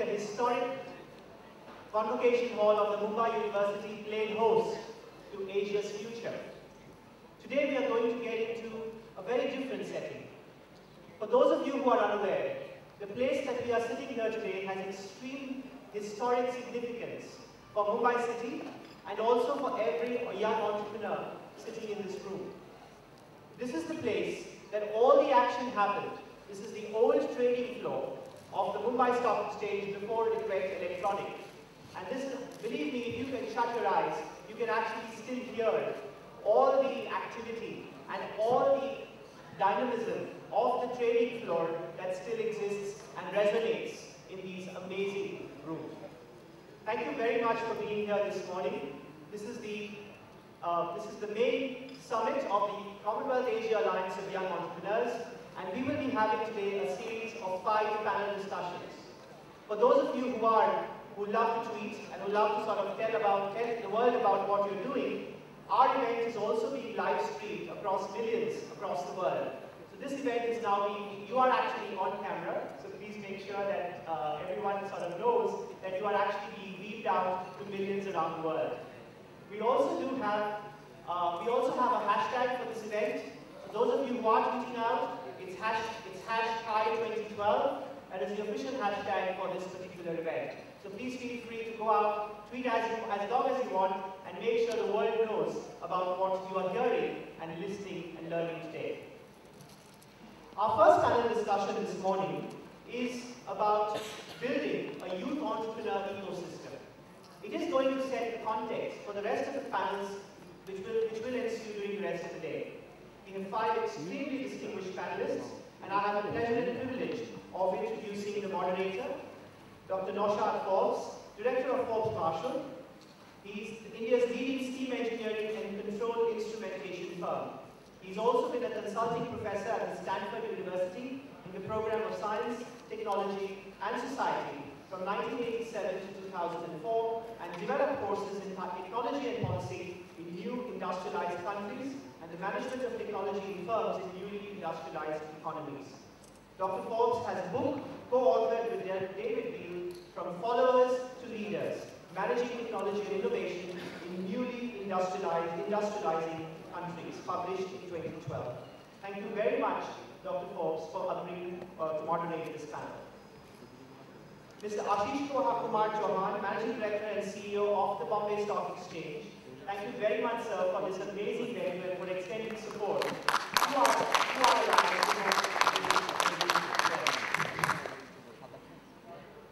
the historic Convocation Hall of the Mumbai University played host to Asia's future. Today we are going to get into a very different setting. For those of you who are unaware, the place that we are sitting here today has extreme historic significance for Mumbai city and also for every young entrepreneur sitting in this room. This is the place that all the action happened. This is the old trading floor of the Mumbai Stock Exchange before it went electronic. And this is, believe me, if you can shut your eyes, you can actually still hear all the activity and all the dynamism of the trading floor that still exists and resonates in these amazing rooms. Thank you very much for being here this morning. This is the main summit of the Commonwealth Asia Alliance of Young Entrepreneurs, and we will be having today a series of 5 panel discussions. For those of you who love to tweet and who love to sort of tell the world about what you're doing, our event is also being live streamed across millions across the world. So this event is now you are actually on camera, so please make sure that everyone sort of knows that you are actually being beamed out to millions around the world. We also have a hashtag for this event. For those of you who are tweeting out, it's #CAAYE2012. That is the official hashtag for this particular event. So please feel free to go out, tweet as long as you want, and make sure the world knows about what you are hearing and listening and learning today. Our first panel discussion this morning is about building a youth entrepreneur ecosystem. It is going to set the context for the rest of the panels which will ensue during the rest of the day. We have 5 extremely distinguished panelists, and I have the pleasure and privilege of introducing the moderator, Dr. Naushad Forbes, Director of Forbes Marshall. He's India's leading steam engineering and control instrumentation firm. He's also been a consulting professor at Stanford University in the program of Science, Technology and Society from 1987 to 2004, and developed courses in technology and policy in new industrialized countries and the management of technology in firms in newly industrialized economies. Dr. Forbes has a book co-authored with David Beal, From Followers to Leaders, Managing Technology and Innovation in Newly Industrializing Countries, published in 2012. Thank you very much, Dr. Forbes, for agreeing to moderate this panel. Mr. Ashish Chauhan, Managing Director and CEO of the Bombay Stock Exchange. Thank you very much, sir, for this amazing venue and for extending support to our alliance.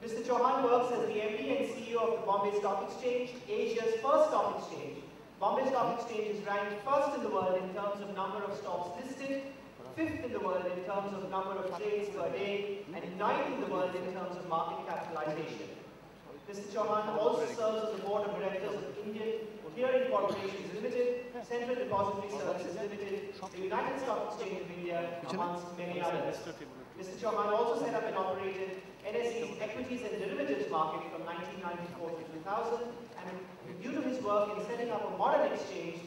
Mr. Chauhan works as the MD and CEO of the Bombay Stock Exchange, Asia's first stock exchange. Bombay Stock Exchange is ranked first in the world in terms of number of stocks listed, 5th in the world in terms of number of trades per day, and 9th in the world in terms of market capitalization. Mr. Chauhan also serves on the board of directors of Indian Clearing Corporations Limited, Central Depository Services Limited, the United Stock Exchange of India, amongst many others. Mr. Chauhan also set up and operated NSE's equities and derivatives market from 1994 to 2000, and due to his work in setting up a modern exchange,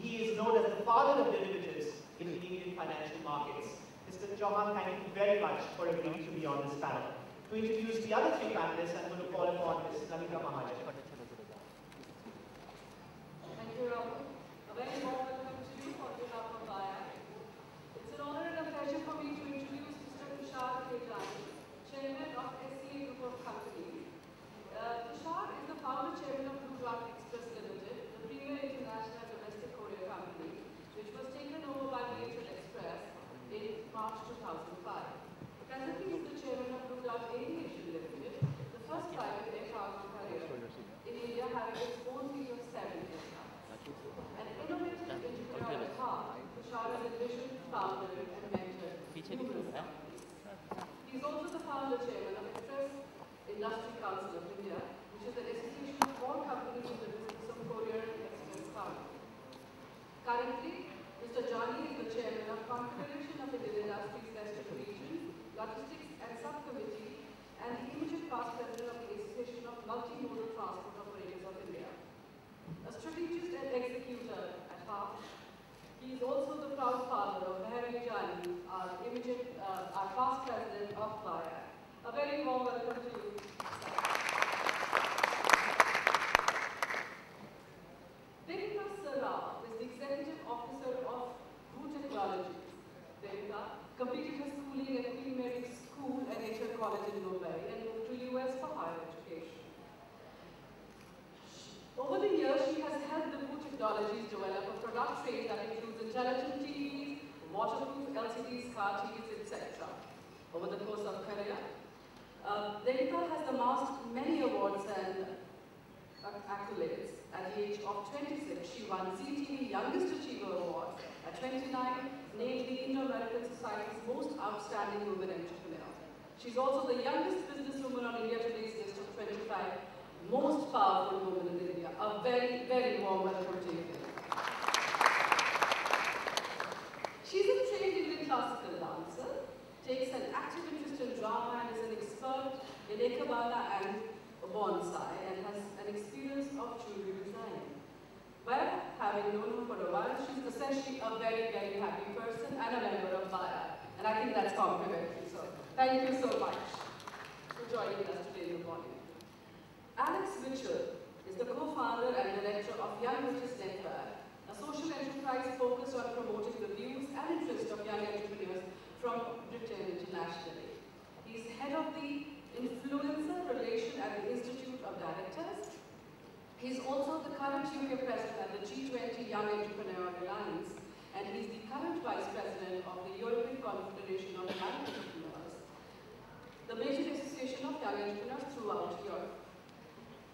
he is known as the father of derivatives in the Indian financial markets. Mr. Chauhan, thank you very much for agreeing to be on this panel. To introduce the other 3 panelists, I'm going to call upon Ms. Lalita Mahajan. Thank you, Rahul. A very warm welcome to you on behalf of CAAYE. It's an honor and a pleasure for me to introduce Mr. Tushar, Chairman of SCA Group of Companies. Tushar is the founder chairman of Blue Dart Express Limited, the premier international domestic courier company, which was taken over by BHL Express in March 2005. Presently, he is the chairman of Blue Dart Aviation Limited, the first private air cargo carrier in India, having its own fleet of 7 aircraft. An innovative engineer at heart, Tushar has envisioned, founded, and mentored numerous companies. He is also the founder chairman of Express Industry Council of India, which is an association of all companies in the business of courier and express cargo. Currently, Mr. Jani is the chairman of Confederation of Indian Industries Western Region, Logistics and Subcommittee, and the immediate past president of the Association of Multimodal Transport Operators of India. A strategist and executor at heart, he is also the proud father of Jani, our past president of CAAYE. A very warm welcome to you, change that includes intelligent TVs, waterproof LCDs, car TVs, etc. over the course of career. Devita has amassed many awards and accolades. At the age of 26, she won CTV Youngest Achiever Award. At 29, named the Indo-American Society's Most Outstanding Women Entrepreneur. She's also the youngest businesswoman on India Today's list of 25 most powerful women in India. A very, very warm welcome to you. She's a trained Indian classical dancer, takes an active interest in drama and is an expert in Ekabala and bonsai and has an experience of jewelry design. But having known her for a while, she's essentially a very, very happy person and a member of CAAYE. And I think that's complimentary. So thank you so much for joining us today in the morning. Alex Mitchell is the co-founder and director of Young Riches Network, a social enterprise focused on promoting the views and interests of young entrepreneurs from Britain internationally. He's head of the Influencer Relation at the Institute of Directors. He's also the current UK president at the G20 Young Entrepreneur Alliance, and he's the current vice president of the European Confederation of Young Entrepreneurs, the major association of young entrepreneurs throughout Europe.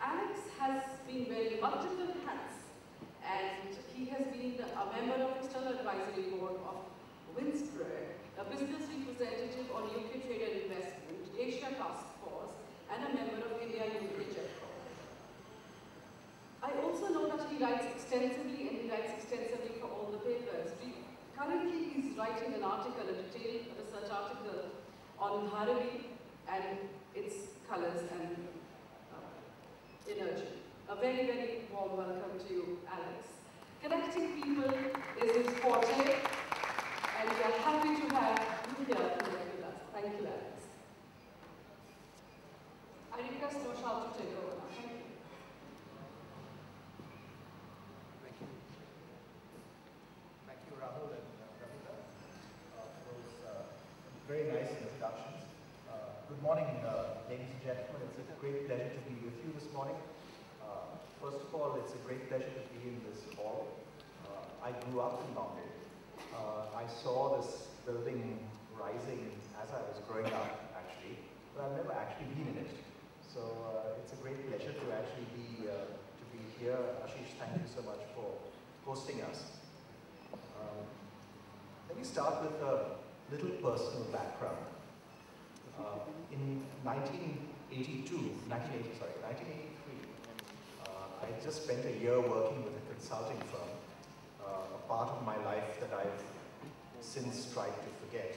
Alex has been wearing multiple hats, and he has been a member of external advisory board of Winsbrook, a business representative on UK trade and investment, Asia Task Force, and a member of India-UK JETRO. I also know that he writes extensively, and he writes extensively for all the papers. Currently, he's writing an article, a detailed research article on Bharati and its colors and energy. A very, very warm welcome to you, Alex. Connecting people is his forte, and we are happy to have you here tonight with us. Thank you, Alex. I request Naushad to take over now. Thank you. Thank you, Rahul and Devita, for those very nice introductions. Good morning, ladies and gentlemen. It's a great pleasure to be with you this morning. First of all, it's a great pleasure to be in this hall. I grew up in Mumbai. I saw this building rising as I was growing up, actually, but I've never actually been in it. So it's a great pleasure to actually be here. Ashish, thank you so much for hosting us. Let me start with a little personal background. In 1983, I just spent a year working with a consulting firm, a part of my life that I've since tried to forget.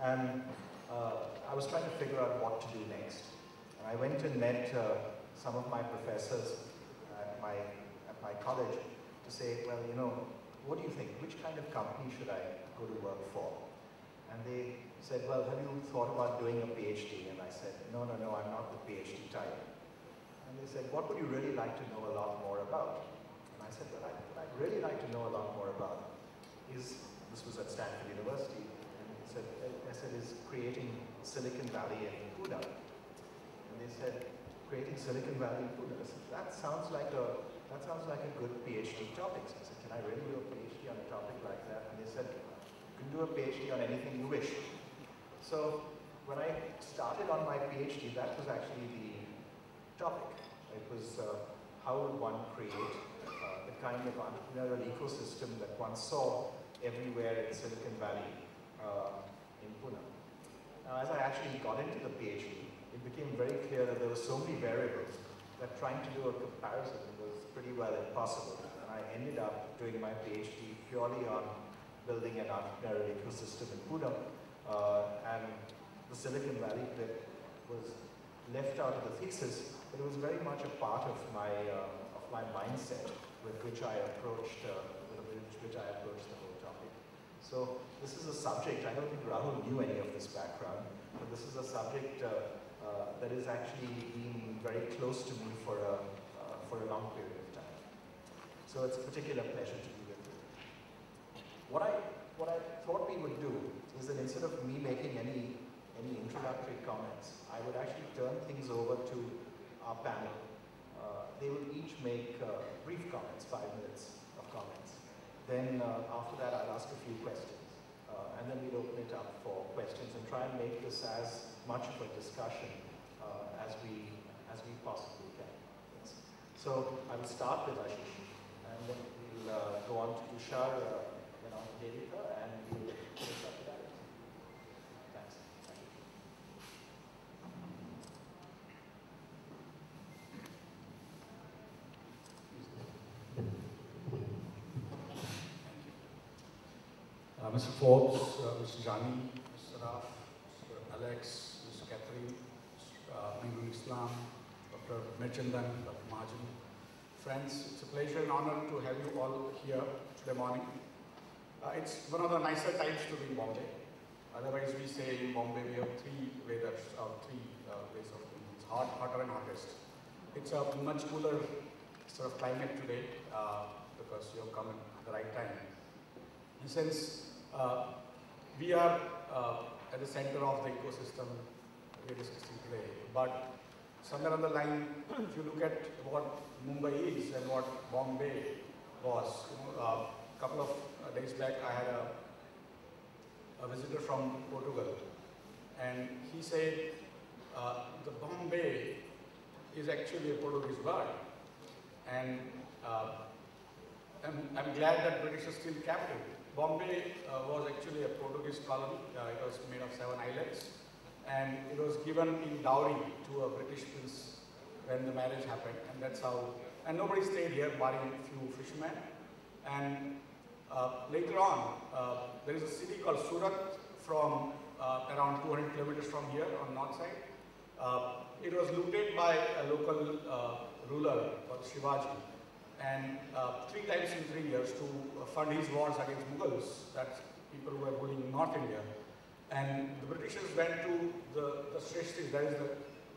And I was trying to figure out what to do next. And I went and met some of my professors at my college to say, well, you know, what do you think? Which kind of company should I go to work for? And they said, well, have you thought about doing a PhD? And I said, no, I'm not the PhD type. And they said, what would you really like to know a lot more about? And I said, well, what I'd really like to know a lot more about is, this was at Stanford University, and I said, is creating Silicon Valley in Pune. And they said, creating Silicon Valley in Pune. I said, that sounds like a good PhD topic. So I said, can I really do a PhD on a topic like that? And they said, you can do a PhD on anything you wish. So when I started on my PhD, that was actually the topic. It was how would one create the kind of entrepreneurial ecosystem that one saw everywhere in Silicon Valley in Pune. Now, as I actually got into the PhD, it became very clear that there were so many variables that trying to do a comparison was pretty well impossible. And I ended up doing my PhD purely on building an entrepreneurial ecosystem in Pune. And the Silicon Valley bit was left out of the thesis, but it was very much a part of my mindset with which I approached the whole topic. So this is a subject, I don't think Rahul knew any of this background, but this is a subject that has actually been very close to me for a long period of time. So it's a particular pleasure to be with you. What I thought we would do is that instead of me making any introductory comments, I would actually turn things over to our panel. They will each make brief comments, 5 minutes of comments. Then after that, I'll ask a few questions. And then we'll open it up for questions and try and make this as much of a discussion as we possibly can. Yes. So I will start with Ashish, and then we'll go on to Tushar, Devita, and we'll finish up with that. Thanks. Mr. Forbes, Mr. Jani, Mr. Saraf, Mr. Alex, Mr. Catherine, Mr. Islam, Dr. Merchandan, Dr. Majan. Friends, it's a pleasure and honor to have you all here today morning. It's one of the nicer times to be in Bombay. Otherwise, we say in Bombay we have three weathers, or three ways of being. It's hot, hotter, and hottest. It's a much cooler sort of climate today because you have come at the right time. And since we are at the center of the ecosystem we are discussing today, but somewhere on the line, if you look at what Mumbai is and what Bombay was, a couple of days back I had a visitor from Portugal, and he said the Bombay is actually a Portuguese word, and I'm glad that British is still captive. Bombay was actually a Portuguese colony. It was made of 7 islands, and it was given in dowry to a British prince when the marriage happened, and that's how. And nobody stayed here, barring a few fishermen. And later on, there is a city called Surat from around 200 kilometers from here on north side. It was looted by a local ruler called Shivaji. And 3 times in 3 years to fund his wars against Mughals, that's people who were ruling North India. And the Britishers went to the Shreshtis, that is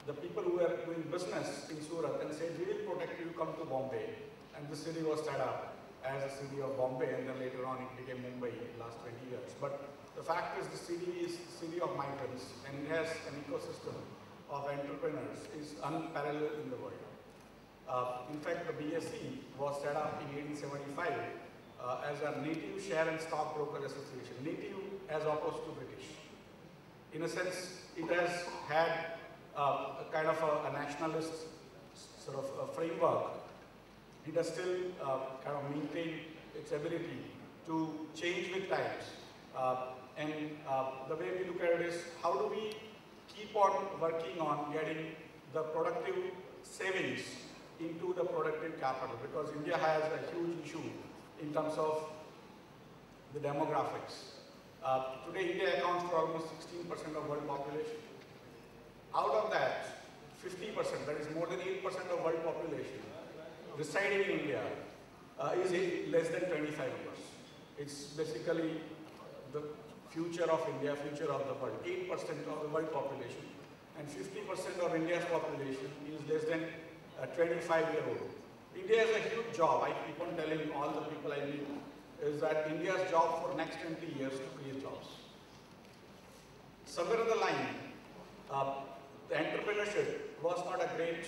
the people who were doing business in Surat, and said, we will protect you, come to Bombay. And the city was set up as a city of Bombay, and then later on it became Mumbai in the last 20 years. But the fact is the city is the city of migrants, and it has an ecosystem of entrepreneurs, is unparalleled in the world. In fact, the BSE was set up in 1875 as a Native Share and Stockbroker Association, native as opposed to British. In a sense, it has had a kind of a nationalist sort of a framework. It has still kind of maintained its ability to change with times. And the way we look at it is, how do we keep on working on getting the productive savings into the productive capital, because India has a huge issue in terms of the demographics. Today India accounts for almost 16% of world population. Out of that, 50%, that is more than 8% of world population, residing in India is less than 25 years. It's basically the future of India, future of the world. 8% of the world population, and 50% of India's population is less than 25-year-old. India has a huge job. I keep on telling all the people I meet is that India's job for next 20 years to create jobs. Somewhere on the line, the entrepreneurship was not a great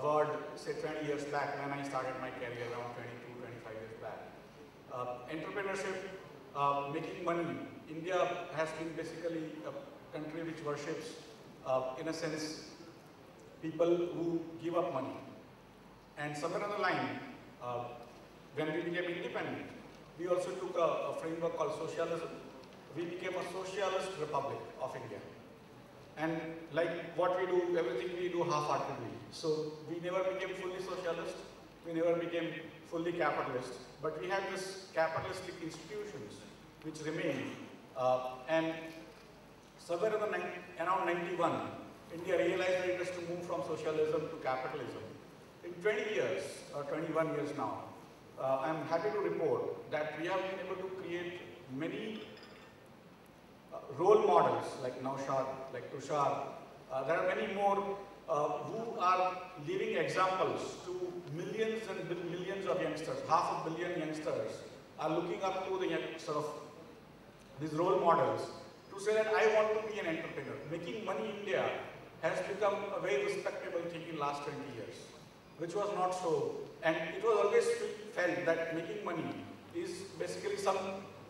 word, say 20 years back when I started my career around 22, 25 years back. Entrepreneurship, making money. India has been basically a country which worships, in a sense, people who give up money. And somewhere on the line, when we became independent, we also took a framework called socialism. We became a socialist republic of India. And like what we do, everything we do half-heartedly. So we never became fully socialist, we never became fully capitalist, but we had this capitalistic institutions which remain. And somewhere around 91, India realized that it has to move from socialism to capitalism. In 20 years, or 21 years now, I'm happy to report that we have been able to create many role models like Naushad, like Tushar. There are many more who are living examples to millions and millions of youngsters. 500 million youngsters are looking up to the sort of these role models to say that I want to be an entrepreneur. Making money in India has become a very respectable thing in last 20 years, which was not so. And it was always felt that making money is basically some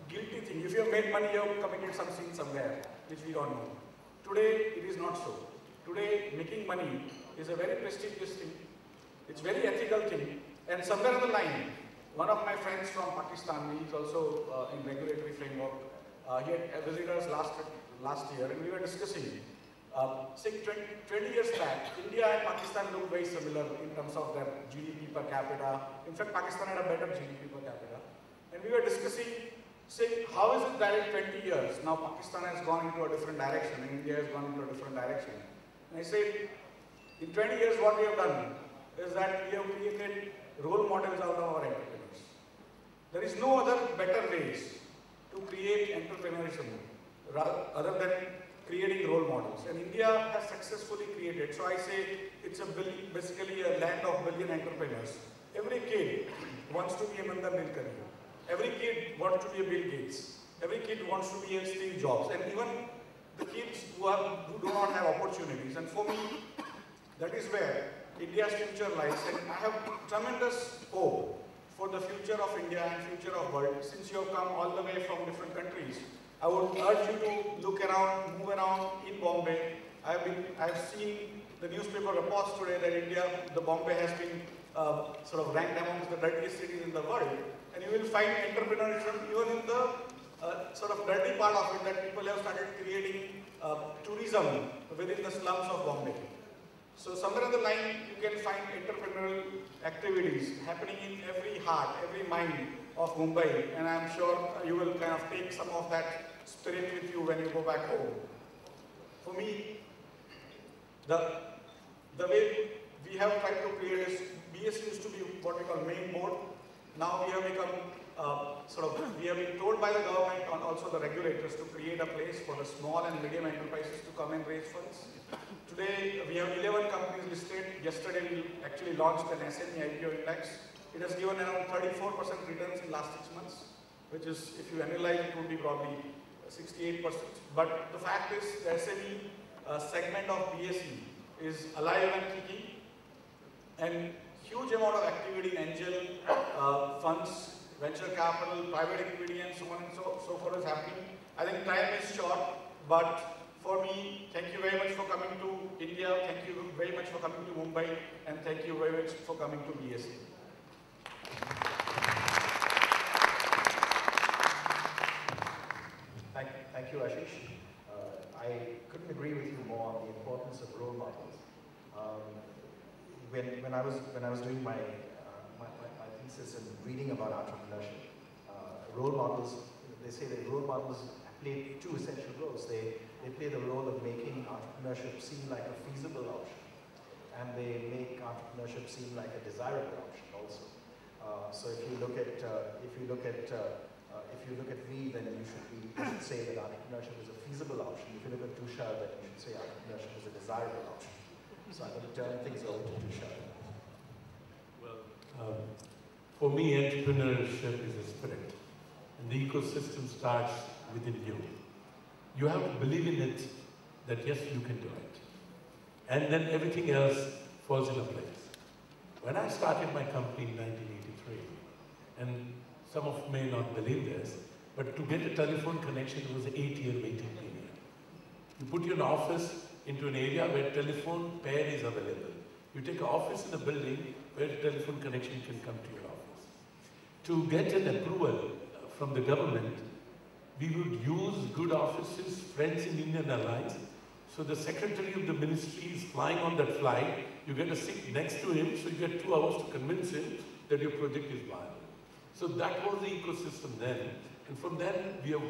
guilty thing. If you have made money, you have committed some sin somewhere, which we don't know. Today, it is not so. Today, making money is a very prestigious thing. It's very ethical thing. And somewhere on the line, one of my friends from Pakistan, he is also in regulatory framework. He had visited us last year, and we were discussing. Say 20 years back, India and Pakistan looked very similar in terms of their GDP per capita. In fact, Pakistan had a better GDP per capita. And we were discussing, saying, how is it that in 20 years, now Pakistan has gone into a different direction and India has gone into a different direction. And I said, in 20 years what we have done is that we have created role models out of our entrepreneurs. There is no other better ways to create entrepreneurship other than creating role models. And India has successfully created, so I say it's basically a land of billion entrepreneurs. Every kid wants to be a Mandar Nilkani. Every kid wants to be a Bill Gates. Every kid wants to be a Steve Jobs. And even the kids who do not have opportunities. And for me, that is where India's future lies. And I have tremendous hope for the future of India and future of world. Since you have come all the way from different countries, I would urge you to look around, move around in Bombay. I've seen the newspaper reports today that India, the Bombay has been sort of ranked amongst the dirtiest cities in the world. And you will find entrepreneurship even in the sort of dirty part of it, that people have started creating tourism within the slums of Bombay. So somewhere on the line, you can find entrepreneurial activities happening in every heart, every mind of Mumbai, and I'm sure you will kind of take some of that spirit with you when you go back home. For me, the way we have tried to create is, BS used to be what we call main board. Now we have become we have been told by the government and also the regulators to create a place for the small and medium enterprises to come and raise funds. Today, we have 11 companies listed. Yesterday, we actually launched an SME IPO index. It has given around 34% returns in the last 6 months, which is, if you analyze, it would be probably 68%. But the fact is, the SME segment of BSE is alive and kicking, and huge amount of activity in angel funds, venture capital, private equity, and so on and so forth is happening. I think time is short, but for me, thank you very much for coming to India, thank you very much for coming to Mumbai, and thank you very much for coming to BSE. Thank you, Ashish. I couldn't agree with you more on the importance of role models. When I was doing my thesis and reading about entrepreneurship, role models, they say that role models play two essential roles. They play the role of making entrepreneurship seem like a feasible option, and they make entrepreneurship seem like a desirable option also. So if you look at me, then you should say that entrepreneurship is a feasible option. If you look at Tushar, then you should say entrepreneurship is a desirable option. So I'm going to turn things over to Tushar. Well, for me, entrepreneurship is a spirit, and the ecosystem starts within you. You have to believe in it, that yes, you can do it. And then everything else falls into place. When I started my company in 1983, and some of you may not believe this, but to get a telephone connection, it was an 8-year waiting period. You put your office into an area where telephone pair is available. You take an office in a building where a telephone connection can come to your office. To get an approval from the government, we would use good offices, friends in Indian Airlines. So the secretary of the ministry is flying on that flight. You get a seat next to him, so you get 2 hours to convince him that your project is viable. So that was the ecosystem then. And from then, we have,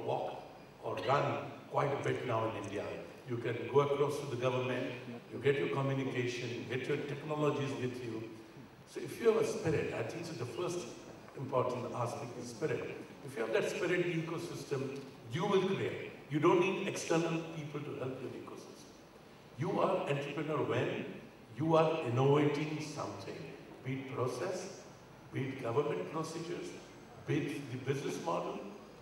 walked or run quite a bit now in India. You can go across to the government, you get your communication, you get your technologies with you. So if you have a spirit, I think it's the first important aspect is spirit. If you have that spirit ecosystem, you will create. You don't need external people to help your ecosystem. You are entrepreneur when you are innovating something, be it process, be it government procedures, be it the business model,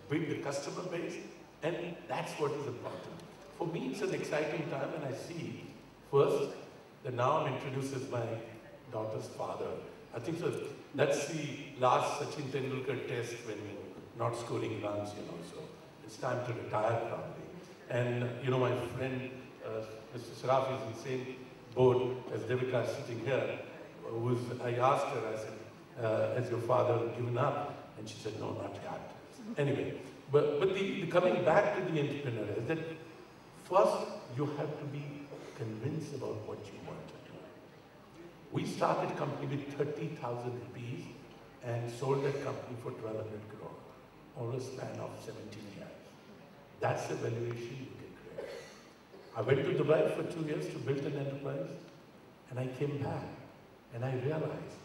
be it the customer base, and that's what is important. For me, it's an exciting time, and I see, first, that now I'm introduced as my daughter's father. I think so. That's the last Sachin Tendulkar test when not scoring runs, so it's time to retire probably. And, my friend, Mr. Saraf is in the same boat as Devita sitting here. I asked her, I said, has your father given up? And she said, no, not yet. Anyway, but the coming back to the entrepreneur is that first you have to be convinced about what you want to do. We started a company with 30,000 rupees and sold that company for 1,200 crore over a span of 17 years. That's the valuation you can create. I went to Dubai for 2 years to build an enterprise, and I came back and I realized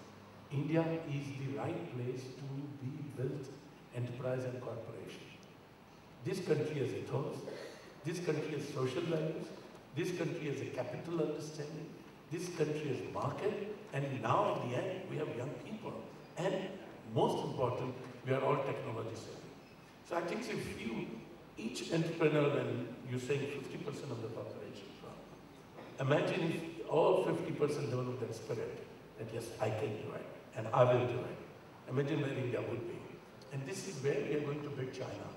India is the right place to be built enterprise and corporation. This country has ethos, this country has social values, this country has a capital understanding, this country has market, and now at the end we have young people. And most important, we are all technology savvy. So I think if each entrepreneur, and you're saying 50% of the population, imagine if all 50% develop that spirit, that yes, I can do it, and I will do it. Imagine where India would be. And this is where we are going to build China.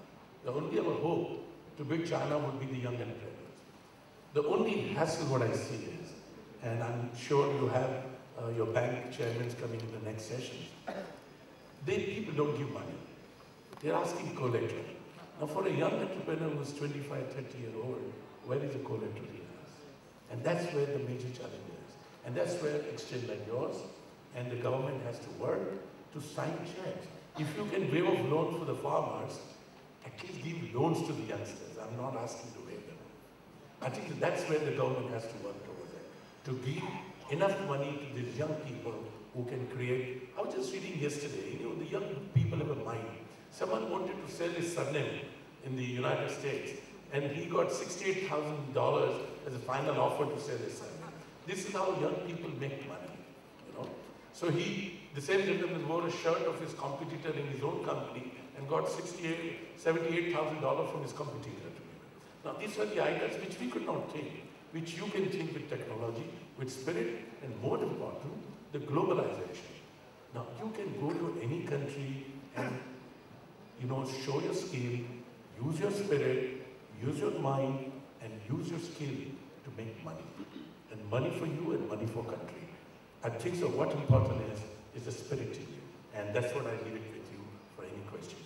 The only other hope to build China would be the young entrepreneurs. The only hassle what I see is, and I'm sure you have your bank chairmen coming in the next session, people don't give money. They're asking collateral. Now for a young entrepreneur who's 25, 30 years old, where is the collateral he has? And that's where the major challenge is. And that's where exchange like yours and the government has to work to sign checks. If you can waive off loan for the farmers, at least give loans to the youngsters. I'm not asking to waive them. I think that's where the government has to work over there. To give enough money to these young people who can create. I was just reading yesterday, the young people have a mind. Someone wanted to sell his surname in the United States, and he got $68,000 as a final offer to sell his surname. This is how young people make money, So the same gentleman wore a shirt of his competitor in his own company and got $78,000 from his competitor. Now these are the ideas which we could not think, which you can think with technology, with spirit, and more important, the globalization. Now you can go to any country and show your skill, use your spirit, use your mind, and use your skill to make money. And money for you and money for country. I think so what important is the spirit in you. And that's what I leave it with you for any questions.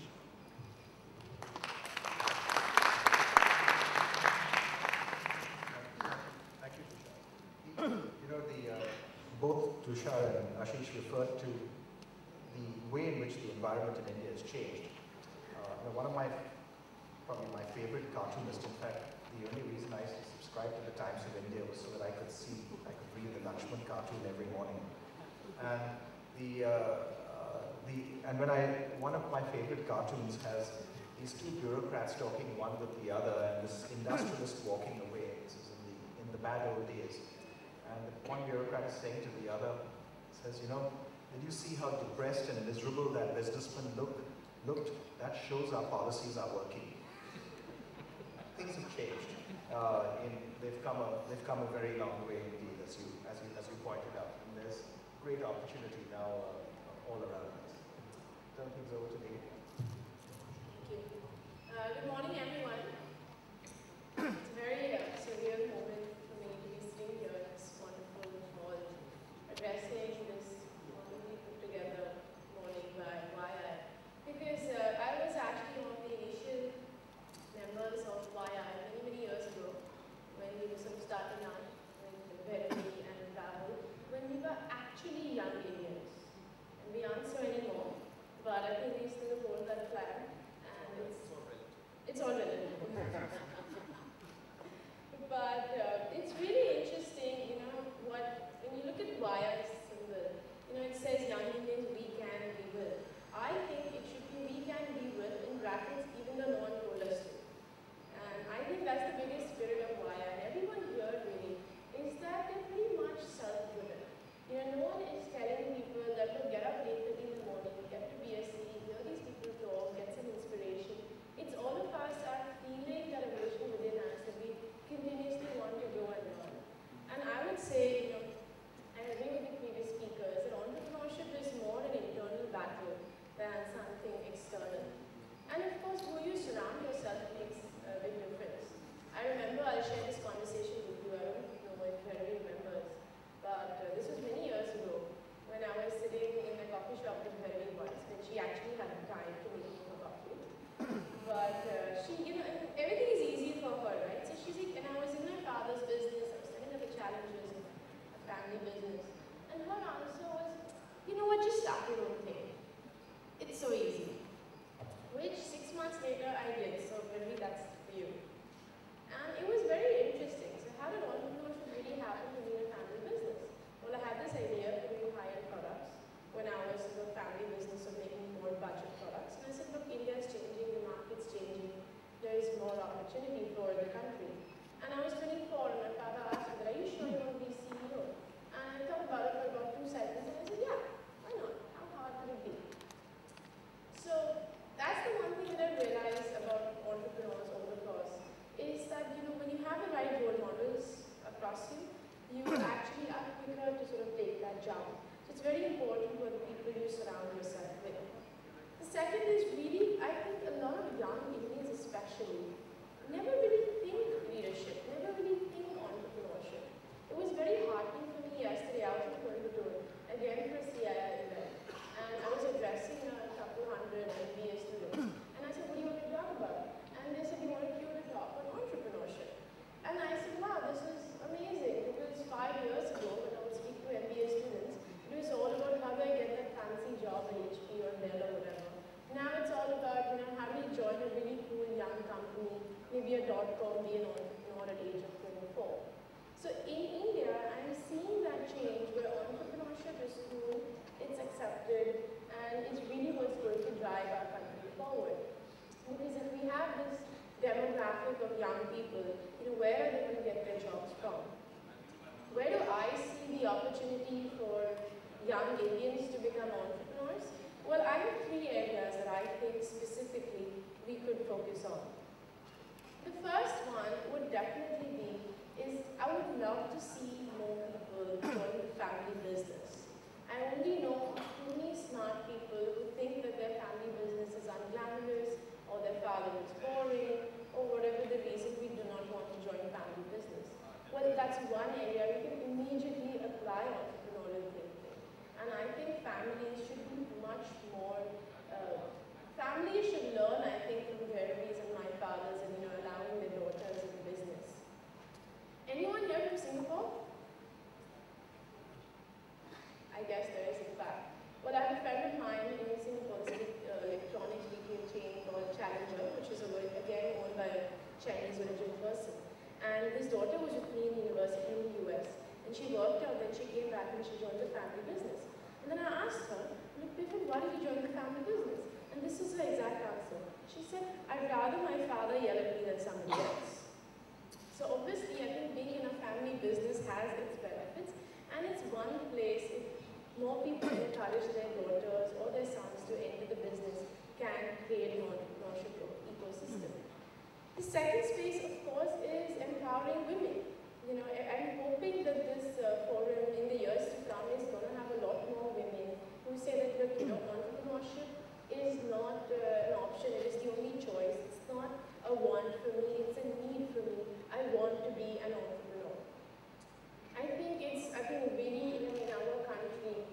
Thank you, Tushar. Both Tushar and Ashish referred to the way in which the environment in India has changed. One of probably my favorite cartoonists, in fact, the only reason I subscribed to the Times of India was so that I could read the Lakshman cartoon every morning. And one of my favorite cartoons has these two bureaucrats talking one with the other, and this industrialist walking away. This is in the bad old days. And one bureaucrat is saying to the other, says, did you see how depressed and miserable that businessman looked? That shows our policies are working. Things have changed. They've come a very long way indeed, as you pointed out. And there's great opportunity now all around us. Turn things over to Devita. Thank you. Good morning, everyone. It's a very surreal moment for me to be sitting here in this wonderful hall, addressing this wonderfully put together morning by CAAYE. Because I was actually one of the initial members of CAAYE many years ago, when we were sort of starting out with Verity and Rahul, when we were actually young Indians. And we aren't so anymore, but I think these Singapore So in India, I'm seeing that change where entrepreneurship is cool, it's accepted, and it's really what's going to drive our country forward. Because if we have this demographic of young people, where are they going to get their jobs from? Where do I see the opportunity for young Indians to become entrepreneurs? Well, I have 3 areas that I think specifically we could focus on. The first one would definitely be I would love to see more people join the family business. I only know too many smart people who think that their family business is unglamorous, or their father is boring, or whatever the reason we do not want to join family business. Well, that's one area we can immediately apply entrepreneurial thinking. And I think families should be much more, families should learn, I think, from Jeremy's and my father's and allowing their daughters in business. Anyone here from Singapore? I guess there is, in fact. Well, I have a friend of mine in Singapore, it's an electronics retail chain called Challenger, which is again owned by a Chinese origin person. And his daughter was with me in university in the US, and she worked out, then she came back and she joined the family business. And then I asked her, look, Biffin, why did you join the family business? And this is her exact answer. She said, I'd rather my father yell at me than somebody else. So obviously, I think being in a family business has its benefits, and it's one place if more people encourage their daughters or their sons to enter the business can create an entrepreneurship ecosystem. The second space, of course, is empowering women. I'm hoping that this forum in the years to come is going to have a lot more women who say that, look, entrepreneurship is not an option, it is the only choice. It's not a want for me, it's a need for me. I want to be an entrepreneur. I think really, in our country,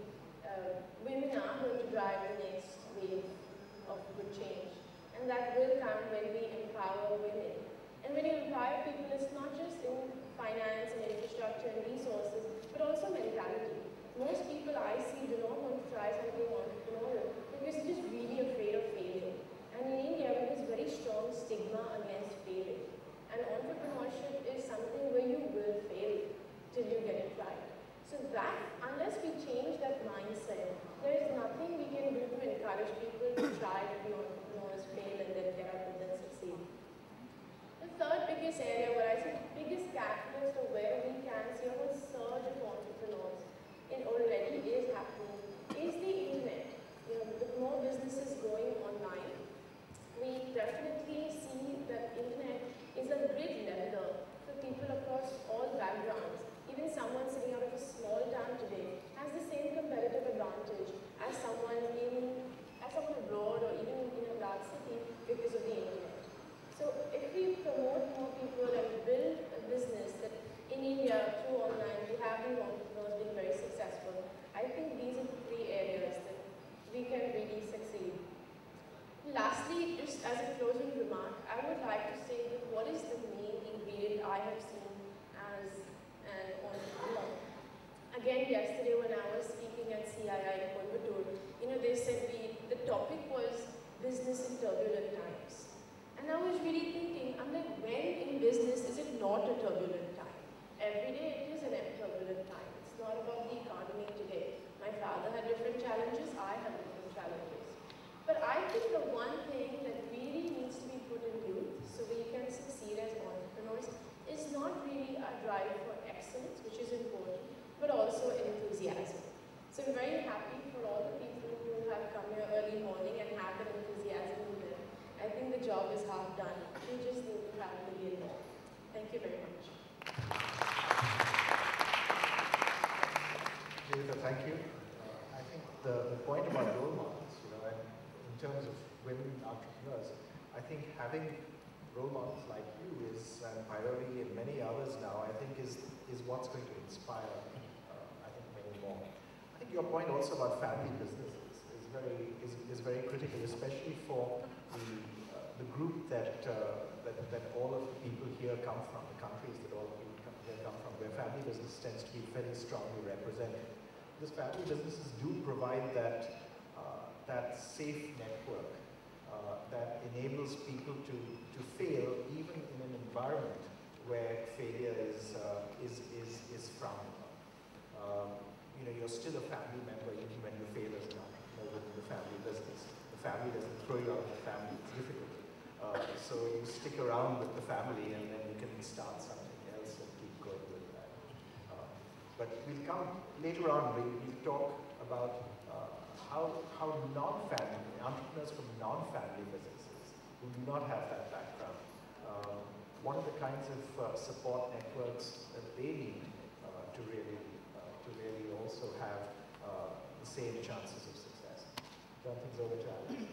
women are going to drive the next wave of good change. And that will come when we empower women. And when you empower people, it's not just in finance and infrastructure and resources, but also mentality. Most people I see do not want to try something entrepreneurial because they're just really afraid of failing. And in India, we have this very strong stigma against failing. And entrepreneurship is something where you will fail till you get it right. So that, unless we change that mindset, there is nothing we can do to encourage people to try to be entrepreneurs, fail, and then get up and then succeed. The third biggest area where I see the biggest catalyst of where we can see a whole surge of entrepreneurs, it already is happening, is the internet. With more businesses going online, we definitely see that internet is a great leveler for people across all backgrounds. Even someone sitting out of a small town today has the same competitive advantage as someone abroad or even in a large city because of the internet. So if we promote more people and build a business that in India through online we have these entrepreneurs being very successful, I think these are the 3 areas that we can really succeed. Lastly, just as a closing remark, I would like to say that what is the main ingredient I have seen as an entrepreneur? Again, yesterday when I was speaking at CAAYE in Coimbatore, they said the topic was business in turbulent times. And I was really thinking, I'm like, when in business is it not a turbulent time? Every day it is an turbulent time. It's not about the economy today. My father had different challenges, I have different challenges. But I think the one thing that really needs to be put in youth so we can succeed as entrepreneurs is not really a drive for excellence, which is important, but also enthusiasm. So I'm very happy for all the people who have come here early morning and have that enthusiasm in them. I think the job is half done. We just need to have a little more. Thank you very much. Devita, thank you. I think the point about role models, in terms of women entrepreneurs, I think having role models like you and Bhairavi and many others now, I think is what's going to inspire, I think, many more. I think your point also about family businesses is very critical, especially for the group that all of the people here come from, the countries that all of the people here come from, where family business tends to be very strongly represented. Because family businesses do provide that safe network that enables people to fail even in an environment where failure is frowned upon. You know, you're still a family member even when you fail as well, within the family business. The family doesn't throw you out of the family, it's difficult. So you stick around with the family and then you can start something else and keep going with that. But we'll come later on, we'll talk about how non-family, entrepreneurs from non-family businesses who do not have that background, what are the kinds of support networks that they need to really also have the same chances of success. Turn things over to Alex.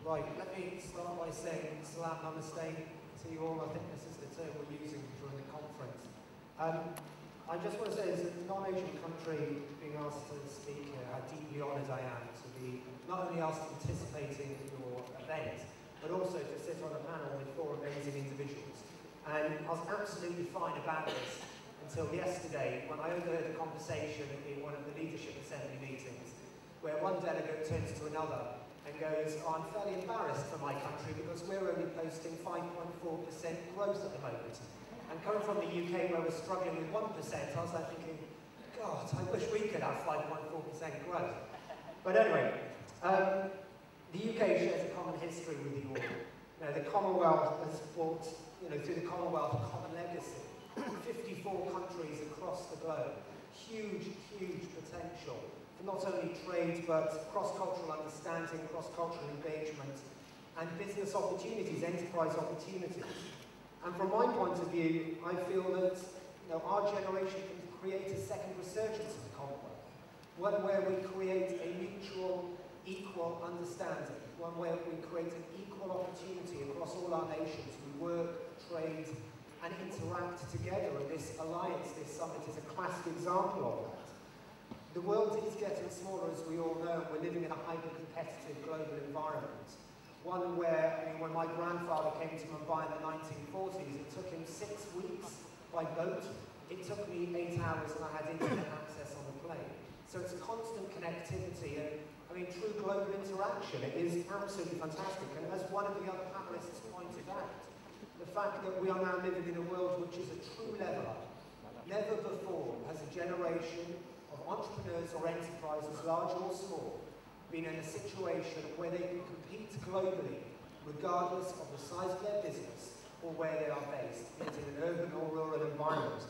Right, let me start by saying salam namaste to you all. I think this is the term we're using during the conference. I just want to say, as a non-Asian country being asked to speak here, how deeply honoured I am to be not only asked to participate in your event, but also to sit on a panel with 4 amazing individuals. And I was absolutely fine about this until yesterday, when I overheard a conversation in one of the leadership assembly meetings, where one delegate turns to another and goes, oh, I'm fairly embarrassed for my country because we're only posting 5.4% growth at the moment. And coming from the UK where we're struggling with 1%, I was like thinking, God, I wish we could have 5.4% growth. But anyway, the UK shares a common history with you all. You know, the Commonwealth has brought, you know, through the Commonwealth, a common legacy. 54 countries across the globe. Huge, huge potential for not only trade, but cross-cultural understanding, cross-cultural engagement, and business opportunities, enterprise opportunities. And from my point of view, I feel that, you know, our generation can create a second resurgence of the Commonwealth. One where we create a mutual, equal understanding. One where we create an equal opportunity across all our nations. We work, trade, and interact together. And this alliance, this summit, is a classic example of that. The world is getting smaller, as we all know. We're living in a hyper-competitive global environment. One where, I mean, when my grandfather came to Mumbai in the 1940s, it took him 6 weeks by boat. It took me 8 hours and I had internet access on the plane. So it's constant connectivity and, I mean, true global interaction. It is absolutely fantastic. And as one of the other panelists pointed out, the fact that we are now living in a world which is a true leveler. Never before has a generation of entrepreneurs or enterprises, large or small, been in a situation where they can compete globally, regardless of the size of their business or where they are based, be it in an urban or rural environment.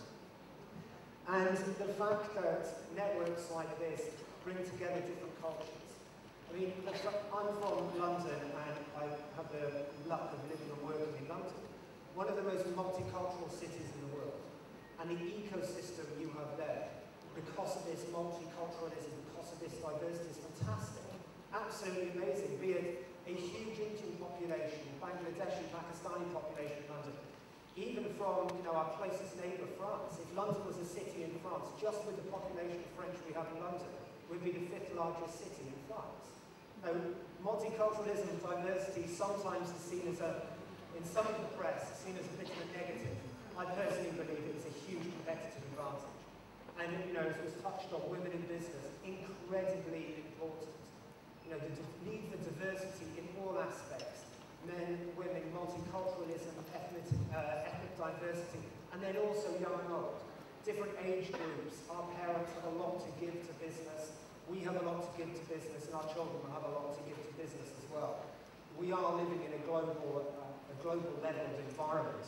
And the fact that networks like this bring together different cultures. I mean, I'm from London and I have the luck of living and working in London. One of the most multicultural cities in the world. And the ecosystem you have there, because of this multiculturalism, because of this diversity, is fantastic. Absolutely amazing. Be it a huge Indian population, Bangladeshi, Pakistani population in London. Even from, you know, our closest neighbour, France. If London was a city in France, just with the population of French we have in London, we'd be the 5th largest city in France. Now, multiculturalism and diversity sometimes is seen as in some of the press, seen as a bit of a negative. I personally believe it is a huge competitive advantage. And, you know, as was touched on, women in business, incredibly important. You know, the need for diversity in all aspects. Men, women, multiculturalism, ethnic diversity, and then also young and old. Different age groups. Our parents have a lot to give to business. We have a lot to give to business, and our children will have a lot to give to business as well. We are living in a global leveled environment.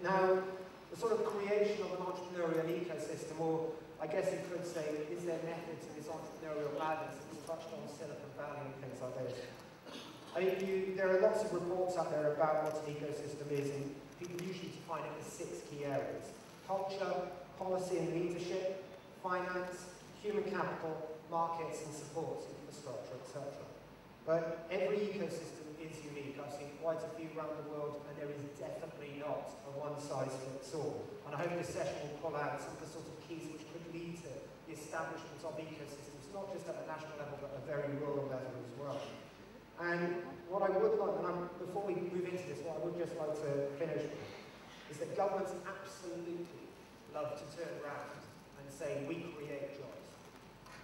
Now, the sort of creation of an entrepreneurial ecosystem, or I guess you could say, is there method to this entrepreneurial madness? It's touched on Silicon Valley and things like this. I mean, there are lots of reports out there about what an ecosystem is, and people usually define it as 6 key areas: culture, policy and leadership, finance, human capital, markets and support, infrastructure, etc. But every ecosystem is unique. I've seen quite a few around the world, and there is definitely not a one-size-fits-all. And I hope this session will pull out some of the sort of keys which could lead to the establishment of ecosystems, not just at a national level, but at a very rural level as well. And what I would like, and before we move into this, what I would just like to finish with is that governments absolutely love to turn around and say, we create jobs.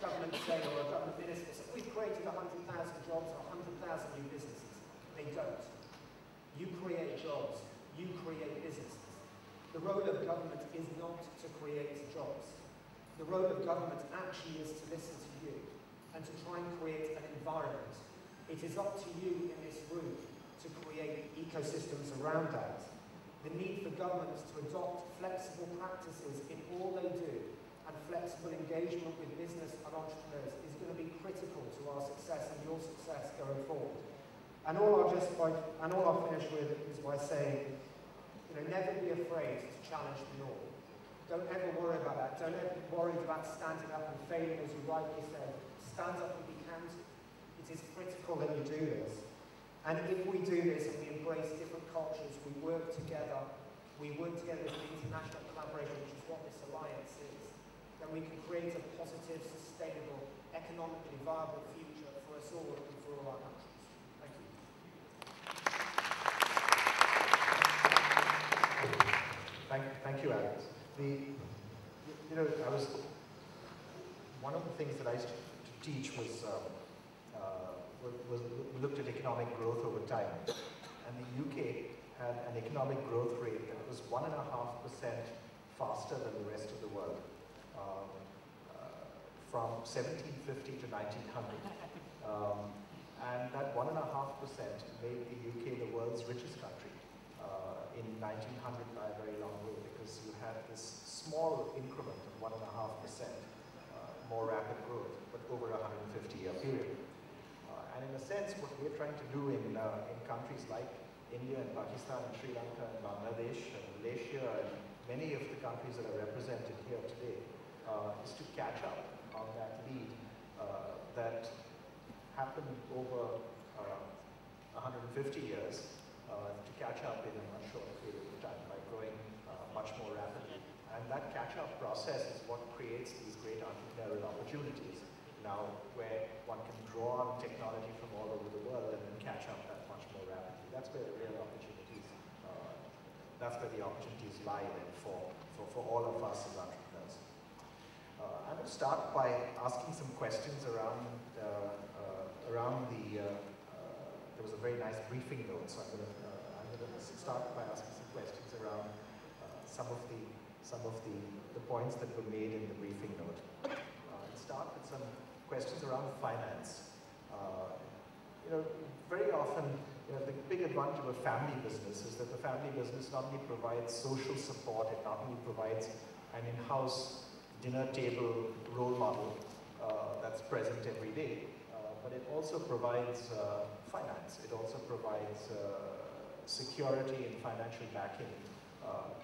Governments say, or a government minister says, we've created 100,000 jobs or 100,000 new businesses. They don't. You create jobs, you create businesses. The role of government is not to create jobs. The role of government actually is to listen to you and to try and create an environment. It is up to you in this room to create ecosystems around that. The need for governments to adopt flexible practices in all they do and flexible engagement with business and entrepreneurs is going to be critical to our success and your success going forward. And all I'll finish with is by saying, never be afraid to challenge the norm. Don't ever worry about that. Don't ever worry about standing up and failing, as you rightly said. Stand up and be counted. It is critical that you do this. And if we do this and we embrace different cultures, we work together as an international collaboration, which is what this alliance is, then we can create a positive, sustainable, economically viable future for us all and for all our countries. Thank you. Thank you, Alex. One of the things that I used to teach was we looked at economic growth over time, and the UK had an economic growth rate that was 1.5% faster than the rest of the world, from 1750 to 1900. And that 1.5% made the UK the world's richest country in 1900 by a very long way, because you had this small increment of 1.5% more rapid growth, but over a 150-year period. And in a sense, what we're trying to do in countries like India and Pakistan and Sri Lanka and Bangladesh and Malaysia and many of the countries that are represented here today is to catch up on that lead that happened over 150 years, to catch up in a much shorter period of time by growing much more rapidly. And that catch-up process is what creates these great entrepreneurial opportunities now, where one can draw on technology from all over the world and then catch up that much more rapidly. That's where the real opportunities, lie then for all of us as entrepreneurs. I'm going to start by asking some questions around there was a very nice briefing note, so I'm going to start by asking some questions around some of the points that were made in the briefing note. I'll start with some questions around finance. Very often, the big advantage of a family business is that the family business not only provides social support, it not only provides an in-house dinner table role model that's present every day, but it also provides finance. It also provides security and financial backing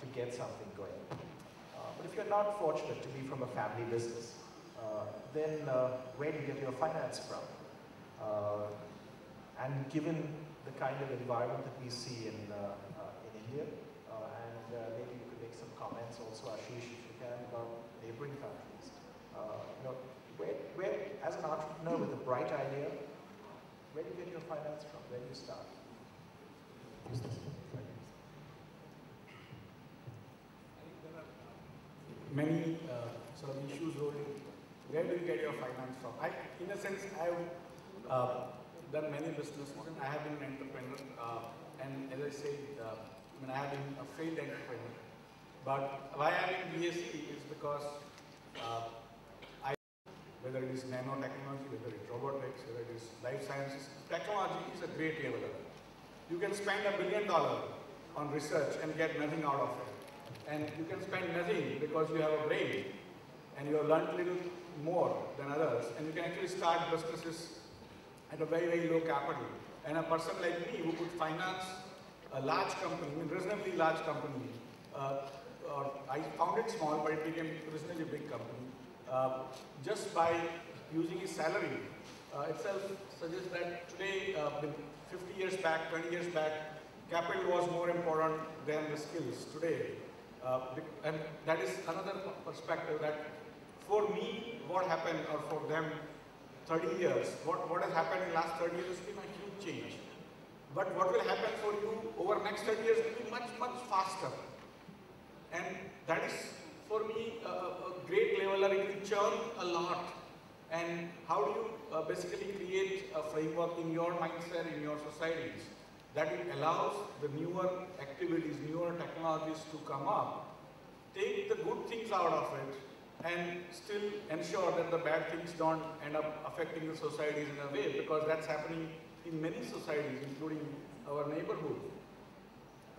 to get something going. But if you're not fortunate to be from a family business, then where do you get your finance from? And given the kind of environment that we see in India, and maybe you could make some comments also, Ashish, if you can, about neighboring countries. Where, as an entrepreneur with a bright idea, where do you get your finance from? Where do you start? Use this. Many sort of issues rolling. Where do you get your finance from? In a sense, I've done many businesses and I have been an entrepreneur. And as I said, I have been a failed entrepreneur. But why I'm in BSc is because whether it is nanotechnology, whether it's robotics, whether it is life sciences, technology is a great leveler. You can spend $1 billion on research and get nothing out of it. And you can spend nothing because you have a brain and you have learned a little more than others, and you can actually start businesses at a very, very low capital. And a person like me who could finance a large company, reasonably large company, I founded small, but it became a reasonably big company, just by using his salary itself suggests that today, 50 years back, 20 years back, capital was more important than the skills today. And that is another perspective that for me, what happened, or for them, 30 years, what has happened in the last 30 years has been a huge change. But what will happen for you over the next 30 years will be much, much faster. And that is, for me, a great leveler. It will churn a lot. And how do you basically create a framework in your mindset, in your societies, that it allows the newer activities, newer technologies to come up, take the good things out of it, and still ensure that the bad things don't end up affecting the societies in a way, because that's happening in many societies, including our neighborhood.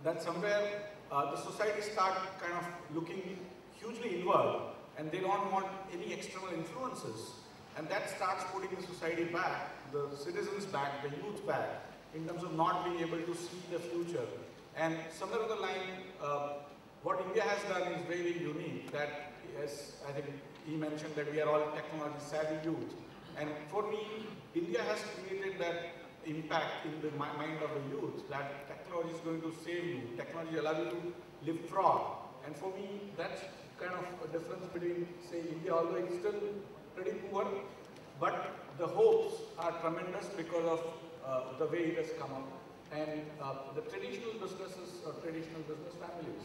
That somewhere the societies start kind of looking hugely inward, and they don't want any external influences. And that starts putting the society back, the citizens back, the youth back, in terms of not being able to see the future. And somewhere on the line, what India has done is very unique. That, as I think he mentioned, that we are all technology savvy youth. And for me, India has created that impact in the mind of the youth, that technology is going to save you, technology allows you to leapfrog. And for me, that's kind of a difference between, say, India, although it's still pretty poor, but the hopes are tremendous because of the way it has come up. And the traditional businesses or traditional business families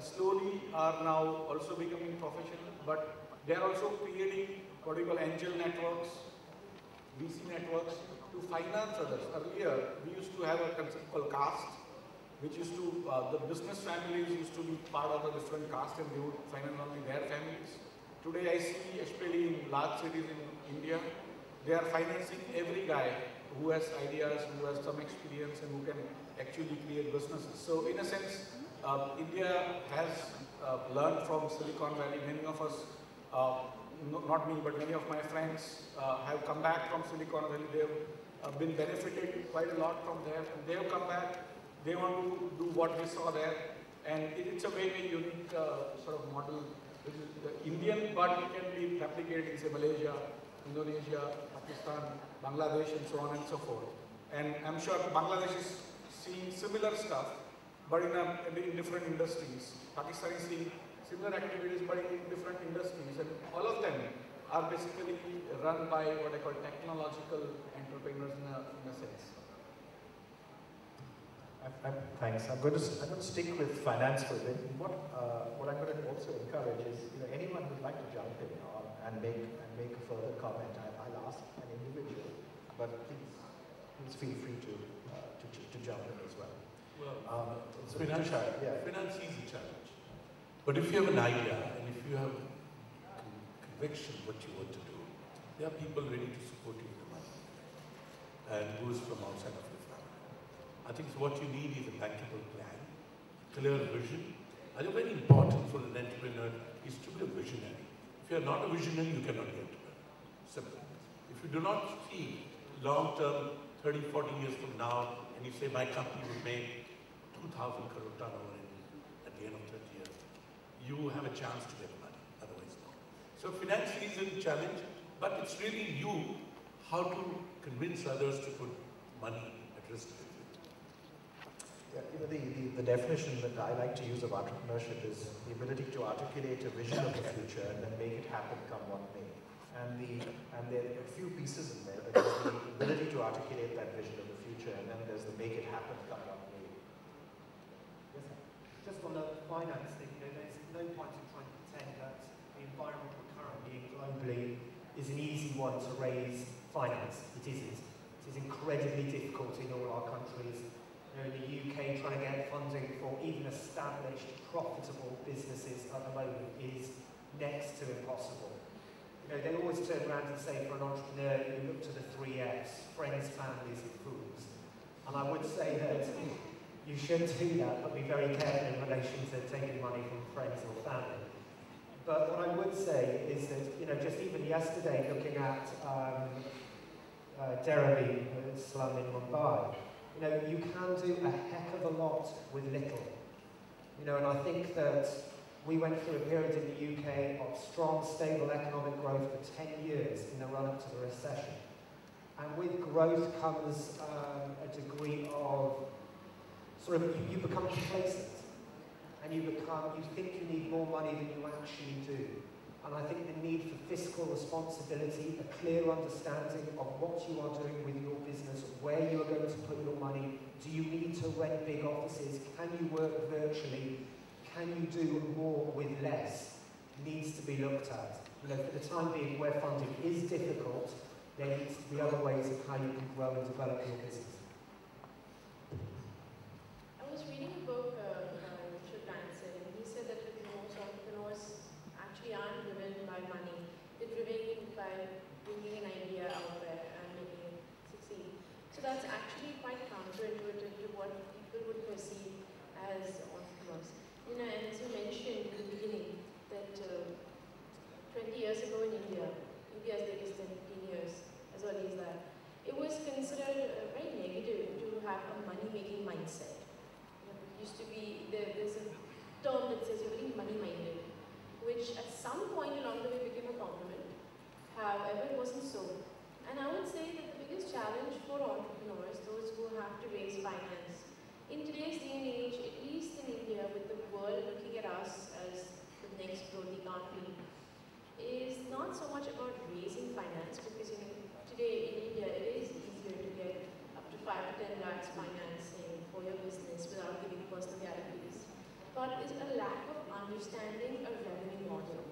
slowly are now also becoming professional, but they are also creating what we call angel networks, VC networks, to finance others. Earlier, we used to have a concept called caste, which used to, the business families used to be part of a different caste and they would finance only their families. Today I see, especially in large cities in India, they are financing every guy who has ideas, who has some experience and who can actually create businesses. So in a sense, India has learned from Silicon Valley. Many of us, not me, but many of my friends have come back from Silicon Valley. They have been benefited quite a lot from there, and they have come back. They want to do what we saw there, and it's a very, very unique sort of model. It is the Indian, but it can be replicated in, say, Malaysia, Indonesia, Pakistan, Bangladesh, and so on and so forth. And I'm sure Bangladesh is seeing similar stuff, but in different industries. Pakistan is seeing similar activities, but in different industries, and all of them are basically run by what I call technological entrepreneurs in a sense. Thanks. I'm going to stick with finance for a bit. What I'm going to also encourage is, anyone who'd like to jump in and make a further comment. I'll ask an individual, but please feel free to jump in as well. Well, finance is a challenge. But if you have an idea and if you have conviction what you want to do, there are people ready to support you with the money. And who's from outside of your family. I think what you need is a bankable plan, clear vision. I think very important for an entrepreneur is to be a visionary. If you are not a visionary, you cannot be an entrepreneur. Simple. If you do not see long-term, 30, 40 years from now, and you say my company will make 2,000 crore turnover at the end of 30 years, you have a chance to get money, otherwise no. So finance is a challenge, but it's really you how to convince others to put money at risk. Yeah, the definition that I like to use of entrepreneurship is the ability to articulate a vision of the future and then make it happen come what may. And there are a few pieces in there. There's the ability to articulate that vision of the future, and then there's the make it happen come what may. Yes, sir. Just on the finance thing, there's no point in trying to pretend that the environment we're currently in globally is an easy one to raise finance. It isn't. It is incredibly difficult in all our countries. In the UK, trying to get funding for even established, profitable businesses at the moment is next to impossible. They always turn around and say for an entrepreneur, you look to the 3 Fs, friends, families, and fools. And I would say that you should do that, but be very careful in relation to taking money from friends or family. But what I would say is that, just even yesterday, looking at Derby, the slum in Mumbai, you can do a heck of a lot with little. And I think that we went through a period in the UK of strong, stable economic growth for 10 years in the run-up to the recession. And with growth comes a degree of you become complacent. And you think you need more money than you actually do. And I think the need for fiscal responsibility, a clear understanding of what you are doing with your business, where you are going to put your money, do you need to rent big offices, can you work virtually, can you do more with less, needs to be looked at. For the time being, where funding is difficult, there needs to be other ways of how you can grow and develop your business. as entrepreneurs. You know, and as you mentioned in the beginning, that 20 years ago in India, as late as 10, 15 years, as early as that, it was considered very negative to have a money-making mindset. You know, it used to be, there's a term that says you're very money-minded, which at some point along the way became a compliment. However, it wasn't so. And I would say that the biggest challenge for entrepreneurs, those who have to raise finance, in today's day and age, at least in India, with the world looking at us as the next growthy country, is not so much about raising finance, because you know, today in India it is easier to get up to 5 to 10 lakhs financing for your business without giving personal guarantees. But it's a lack of understanding a revenue model.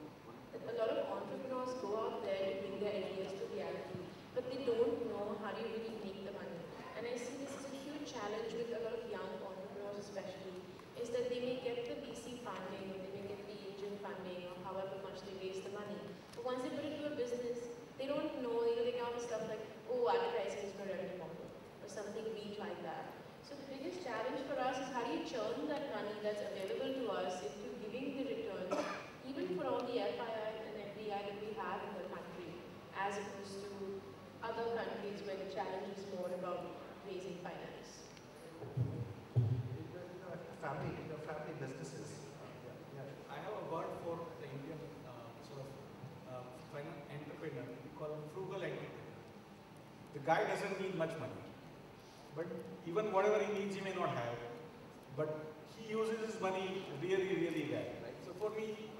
That a lot of entrepreneurs go out there to bring their ideas to reality, but they don't know how do you really make the money. And I see this as a huge challenge with a lot of young entrepreneurs especially, is that they may get the VC funding, or they may get the angel funding, or however much they raise the money. But once they put it into a business, they don't know, you know, they come with stuff like, oh, advertising is my revenue model, or something weak like that. So the biggest challenge for us is how do you churn that money that's available to us into giving the returns, even for all the FII and FDI that we have in the country, as opposed to other countries where the challenge is more about raising finance. Family businesses. I have a word for the Indian finance entrepreneur. We call him frugal entrepreneur. The guy doesn't need much money, but even whatever he needs, he may not have. But he uses his money really, really well. Right? So for me,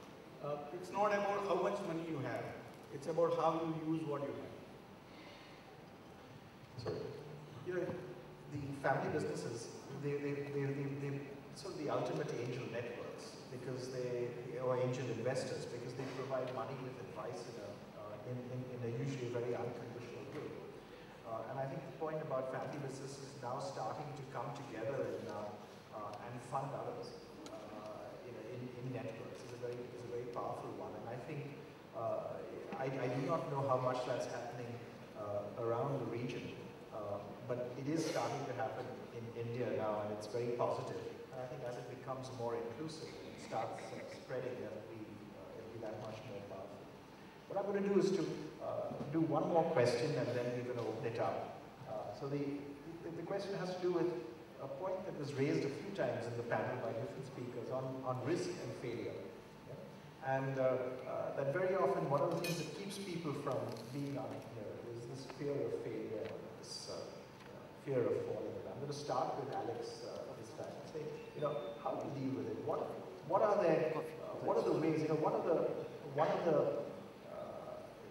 it's not about how much money you have. It's about how you use what you have. So, you know, the family businesses, they sort of the ultimate angel networks, because or angel investors, because they provide money with advice in a usually very unconditional way. And I think the point about family businesses now starting to come together and fund others in networks is a very powerful one. And I think I do not know how much that's happening around the region, but it is starting to happen in India now, and it's very positive. And I think as it becomes more inclusive and starts spreading, it'll be that much more powerful. What I'm going to do is to do one more question, and then we're going to open it up. So the question has to do with a point that was raised a few times in the panel by different speakers on risk and failure. Yeah? And that very often one of the things that keeps people from being entrepreneurs is this fear of failure, this fear of falling. I'm going to start with Alex this time and say, you know, how to deal with it. What are the ways? You know, one of the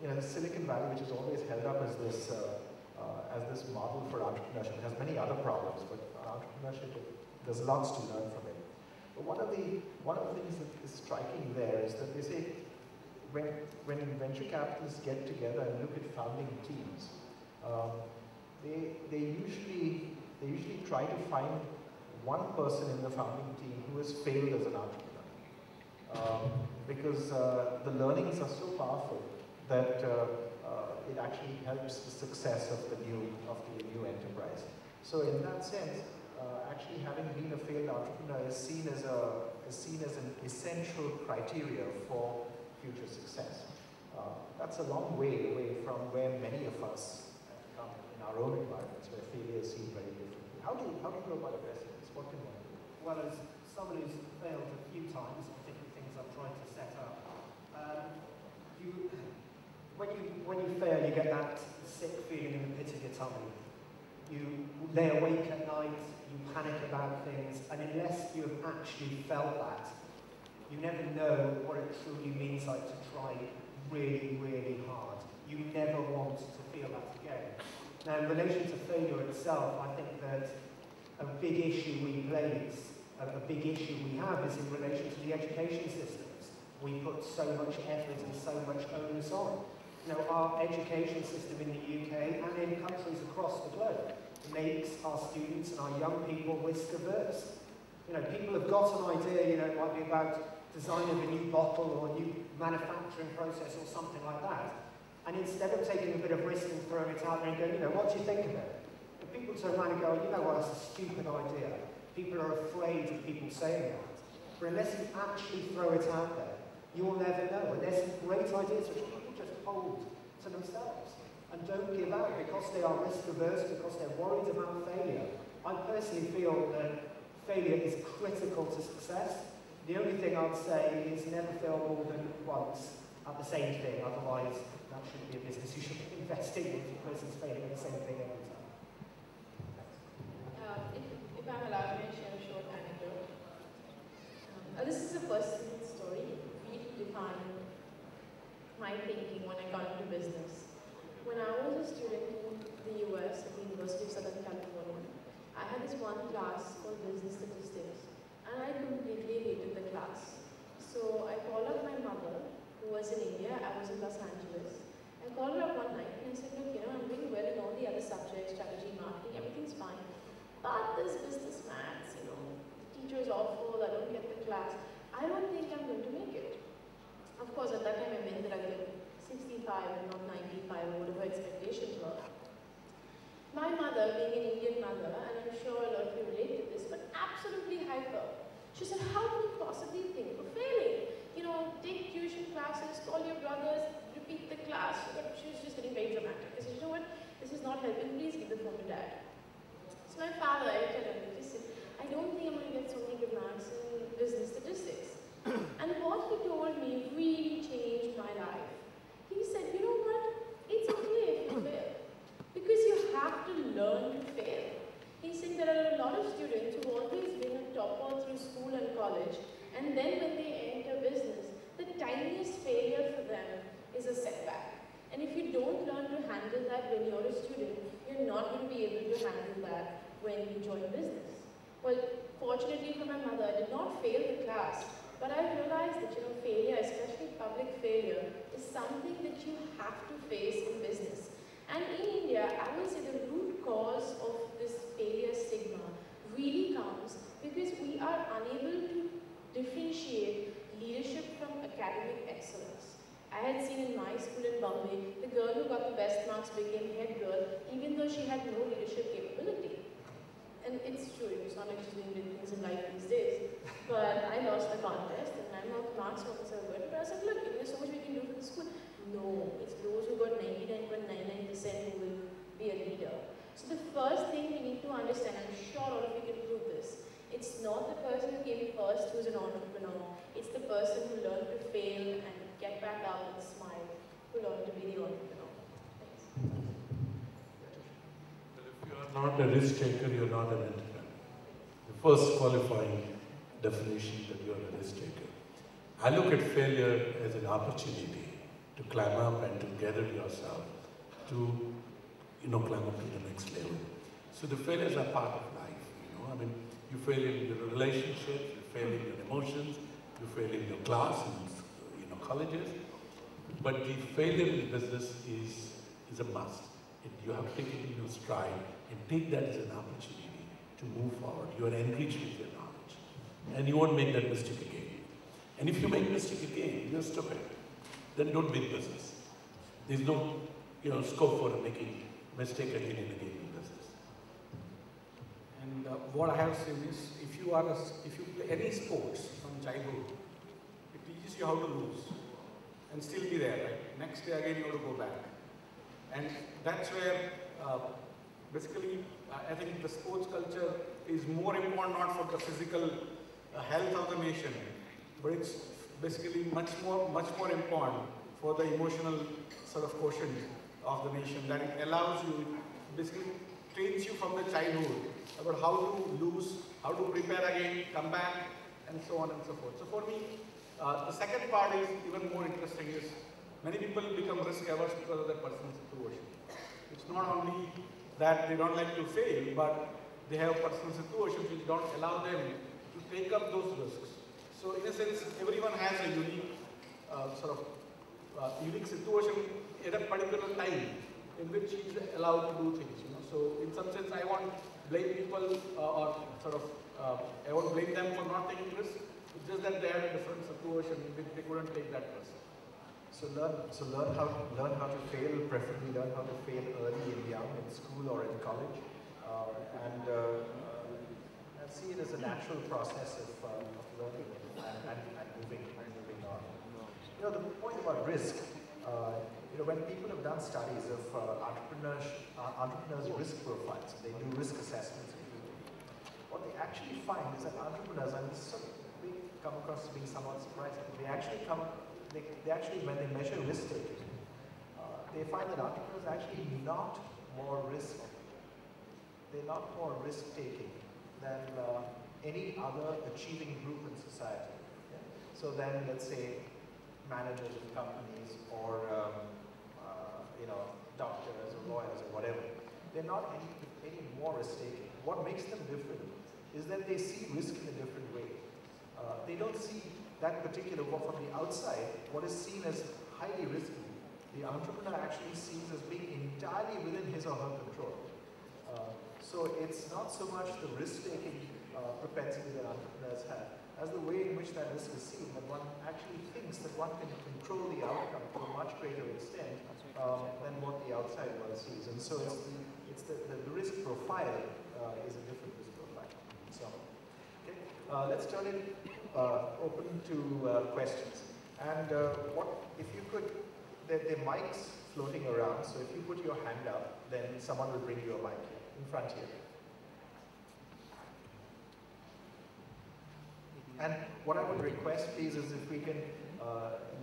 the Silicon Valley, which is always held up as this model for entrepreneurship. It has many other problems, but entrepreneurship, there's lots to learn from it. But one of the things that is striking there is that they say when venture capitalists get together and look at founding teams, they usually try to find one person in the founding team who has failed as an entrepreneur, because the learnings are so powerful that it actually helps the success of the new enterprise. So in that sense, actually having been a failed entrepreneur is seen as an essential criteria for future success. That's a long way away from where many of us come in our own environments, where failure is seen very differently. How do you go about addressing this? What can one do? Well, as someone who's failed a few times, particularly things I've tried to set up, when you fail, you get that sick feeling in the pit of your tummy. You lay awake at night, you panic about things, and unless you have actually felt that, you never know what it truly means like to try really, really hard. You never want to feel that again. Now, in relation to failure itself, I think that a big issue we have is in relation to the education systems. We put so much effort and so much onus on. You know, our education system in the UK and in countries across the globe makes our students and our young people risk averse. You know, people have got an idea, you know, it might be about designing a new bottle or a new manufacturing process or something like that. And instead of taking a bit of risk and throwing it out there and going, you know, what do you think of it? But people turn around and go, you know what, that's a stupid idea. people are afraid of people saying that. But unless you actually throw it out there, you will never know. And there's some great ideas which people just hold to themselves and don't give out because they are risk averse, because they're worried about failure. I personally feel that failure is critical to success. The only thing I'd say is never fail more than once at the same thing, otherwise that shouldn't be a business you should be investing in if the person's failing at the same thing every time. If I'm allowed to share a short anecdote. This is a personal story. Really defined my thinking when I got into business. When I was a student in the US at the University of Southern California, I had this one class called Business Statistics, and I completely hated the class. So I called up my mother, who was in India. I was in Los Angeles. I called her up one night and I said, look, I'm doing well in all the other subjects, strategy, marketing, everything's fine. But this business maths, the teacher is awful, I don't get the class. I don't think I'm going to make it. Of course, at that time I meant that I get 65 and not 95 or whatever expectations were. My mother, being an Indian mother, and I'm sure a lot of you relate to this, but absolutely hyper. She said, how can you possibly think of failing? Take tuition classes, call your brothers, repeat the class. But she was just getting very dramatic. I said, you know what, this is not helping, please give the phone to dad. So my father, I tell him, listen, I don't think I'm going to get so many good marks in business statistics. And what he told me really changed my life. He said, you know what, it's okay if you fail. Because you have to learn to fail. He said there are a lot of students who've always been a topper through school and college, and then when they enter business, the tiniest failure for them is a setback. And if you don't learn to handle that when you're a student, you're not going to be able to handle that when you join business. Well, fortunately for my mother, I did not fail the class, but I realized that failure, especially public failure, is something that you have to face in business. And in India, I would say the root cause of this failure stigma really comes because we are unable to differentiate leadership from academic excellence. I had seen in my school in Bombay, the girl who got the best marks became head girl, even though she had no leadership capability. And it's true, it's not like she's doing big things in life these days. But I lost the contest, and my marks weren't so good. But I said, look, there's so much we can do for the school. No, it's those who got 99.99% who will be a leader. So the first thing we need to understand, I'm sure all of you can prove this, it's not the person who came first who's an entrepreneur. It's the person who learned to fail and get back up and smile, who learned to be the entrepreneur. Thanks. Well, if you are not a risk taker, you're not an entrepreneur. The first qualifying definition that you're a risk taker. I look at failure as an opportunity to climb up and to gather yourself to, climb up to the next level. So the failures are part of life, you fail in your relationships, you fail in your emotions, you fail in your class, in colleges. But the failure in business is a must. You have to take it in your stride and take that as an opportunity to move forward. You are enriched with your knowledge. And you won't make that mistake again. And if you make a mistake again, you're stupid. Then don't be in business. There's no scope for making mistake again and again in business. And what I have seen is, if you play any sports from childhood, it teaches you how to lose and still be there, right? Next day again you have to go back. And that's where basically I think the sports culture is more important not for the physical health of the nation, but it's basically much more important for the emotional sort of quotient of the nation, that it allows you, basically trains you from the childhood about how to lose, how to prepare again, come back, and so on and so forth. So for me, the second part is even more interesting is, many people become risk averse because of their personal situation. It's not only that they don't like to fail, but they have personal situations which don't allow them to take up those risks. So in a sense, everyone has a unique unique situation at a particular time in which he is allowed to do things. So in some sense, I won't blame people I won't blame them for not taking risks. It's just that they had a different situation in which they couldn't take that risk. So learn how to fail, preferably learn how to fail early and young in school or in college. As see it as a natural process of learning and moving on. You know, the point about risk, you know, when people have done studies of entrepreneurs' risk profiles, they do risk assessments, what they actually find is that entrepreneurs, and this we come across as being somewhat surprising, they actually when they measure risk taking, they find that entrepreneurs are actually not more risk taking than any other achieving group in society. Yeah? So then, let's say managers of companies or you know, doctors or lawyers or whatever, they're not any more risk taking. What makes them different is that they see risk in a different way. They don't see that particular, from the outside, what is seen as highly risky, the entrepreneur actually sees as being entirely within his or her control. So it's not so much the risk-taking propensity that entrepreneurs have, as the way in which that risk is seen, that one actually thinks that one can control the outcome to a much greater extent than what the outside world sees. And so it's the risk profile is a different risk profile. So, okay, let's turn it open to questions. And if you could, there are mics floating around, so if you put your hand up, then someone will bring you a mic in front here. And what I would request, please, is if we can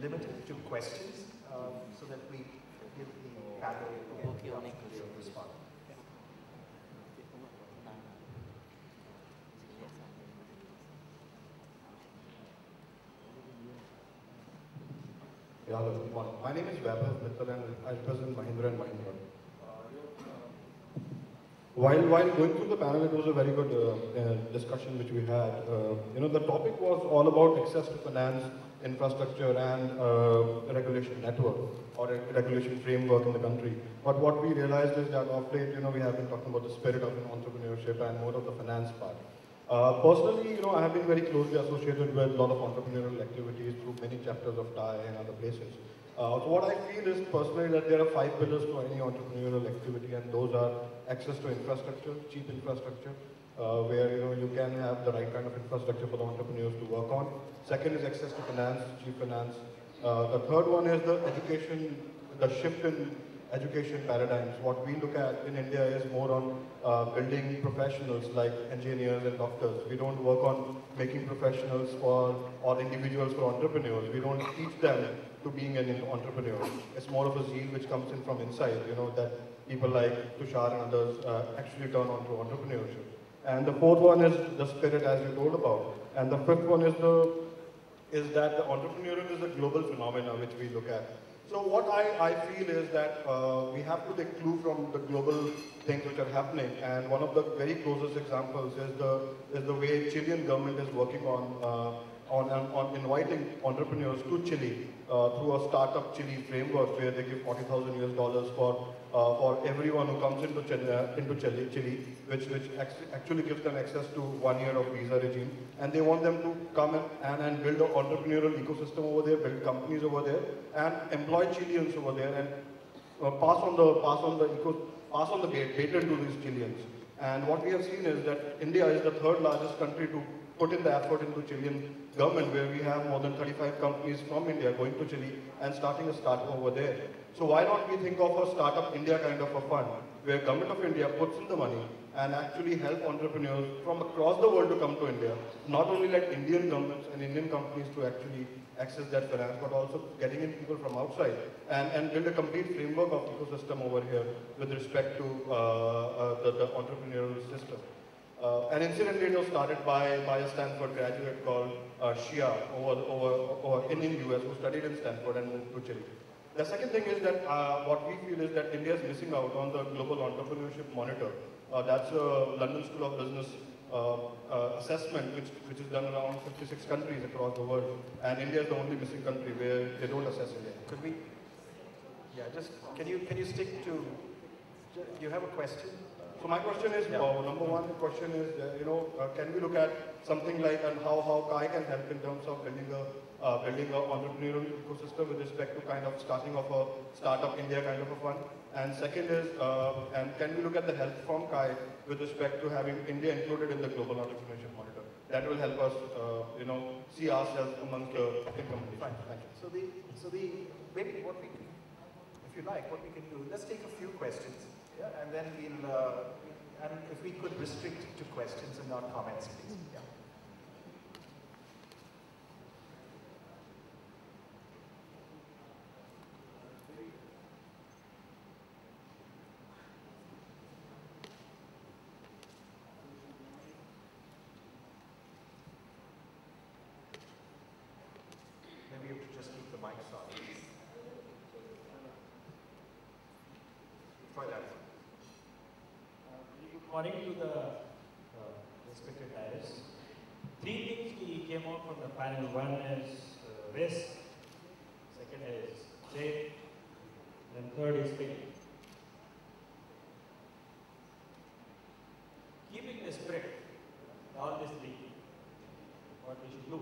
limit it to questions so that we give the panel the opportunity to respond. Yeah, hello, good morning. My name is Vaibhav Mittal and I represent Mahindra & Mahindra. While going through the panel, it was a very good discussion which we had. You know, the topic was all about access to finance, infrastructure and regulation network or regulation framework in the country. But what we realized is that of late, you know, we have been talking about the spirit of entrepreneurship and more of the finance part. Personally, you know, I have been very closely associated with a lot of entrepreneurial activities through many chapters of CAAYE and other places. So what I feel is personally that there are 5 pillars to any entrepreneurial activity, and those are access to infrastructure, cheap infrastructure, where you know you can have the right kind of infrastructure for the entrepreneurs to work on. Second is access to finance, cheap finance. The third one is the education, the shift in education paradigms. What we look at in India is more on building professionals like engineers and doctors. We don't work on making professionals or individuals for entrepreneurs. We don't teach them to being an entrepreneur. It's more of a zeal which comes in from inside, you know, that people like Tushar and others actually turn on to entrepreneurship. And the fourth one is the spirit, as you told about. And the fifth one is that the entrepreneurial is a global phenomenon which we look at. So what I feel is that we have to take clue from the global things which are happening, and one of the very closest examples is the way Chilean government is working on inviting entrepreneurs to Chile through a startup Chile framework where they give $40,000 for everyone who comes into Chile, which actually gives them access to 1 year of visa regime, and they want them to come and build an entrepreneurial ecosystem over there, build companies over there, and employ Chileans over there, and pass on the patent to these Chileans. And what we have seen is that India is the third largest country to put in the effort into Chilean government, where we have more than 35 companies from India going to Chile and starting a startup over there. So why not we think of a Startup India kind of a fund, where Government of India puts in the money and actually help entrepreneurs from across the world to come to India, not only like Indian governments and Indian companies to actually access that finance, but also getting in people from outside and build a complete framework of ecosystem over here with respect to the entrepreneurial system. And incidentally, it was started by a Stanford graduate called Shia in the US, who studied in Stanford and moved to Chile. The second thing is that what we feel is that India is missing out on the Global Entrepreneurship Monitor. That's a London School of Business assessment which is done around 56 countries across the world, and India is the only missing country where they don't assess India. Could we? Yeah, just can you stick to? You have a question? So my question is, number one question is, can we look at something like and how CAAYE can help in terms of building a entrepreneurial ecosystem with respect to kind of starting off a Startup India kind of a fund? And second is, and can we look at the help from CAAYE with respect to having India included in the Global Entrepreneurship Monitor. That will help us, see ourselves amongst the income. Fine, thank you. Maybe what we can, if you like, what we can do, let's take a few questions, yeah, and then we'll, and if we could restrict to questions and not comments, please. Yeah. Maybe you have to just keep the mics on. Try that one. Good morning to the respected panelists. Three things we came out from the panel. One is risk, second is trade, and third is pay. Keeping the spirit, all these three, what we should do.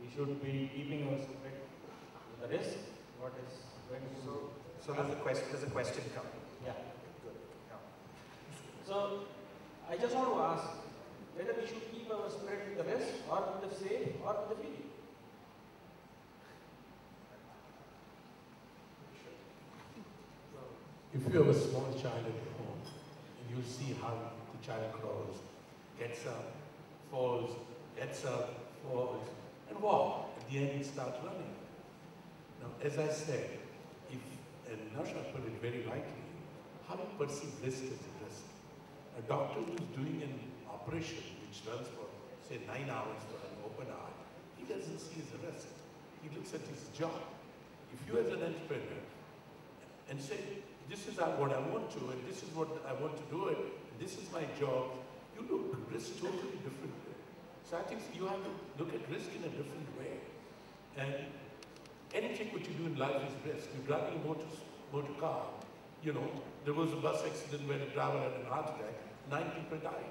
We should be keeping our spirit to the risk, what is going to do. So there's a question coming. Yeah. Good. Yeah. So, I just want to ask whether we should keep our spirit with the rest, or with the safe, or with the feeling. If you have a small child at home, and you see how the child crawls, gets up, falls, gets up, falls, and walks. At the end, it starts running. Now, as I said, if, and Naushad put it very rightly, how do you perceive risk as a risk? A doctor who's doing an operation which runs for, say, 9 hours for an open eye, he doesn't see as a risk. He looks at his job. If you as an entrepreneur and say, this is what I want to, and this is what I want to do it, and this is my job, you look at risk totally differently. So I think you have to look at risk in a different way. And anything what you do in life is risk. You're driving a motor car. There was a bus accident where the driver had an heart attack, 9 people died.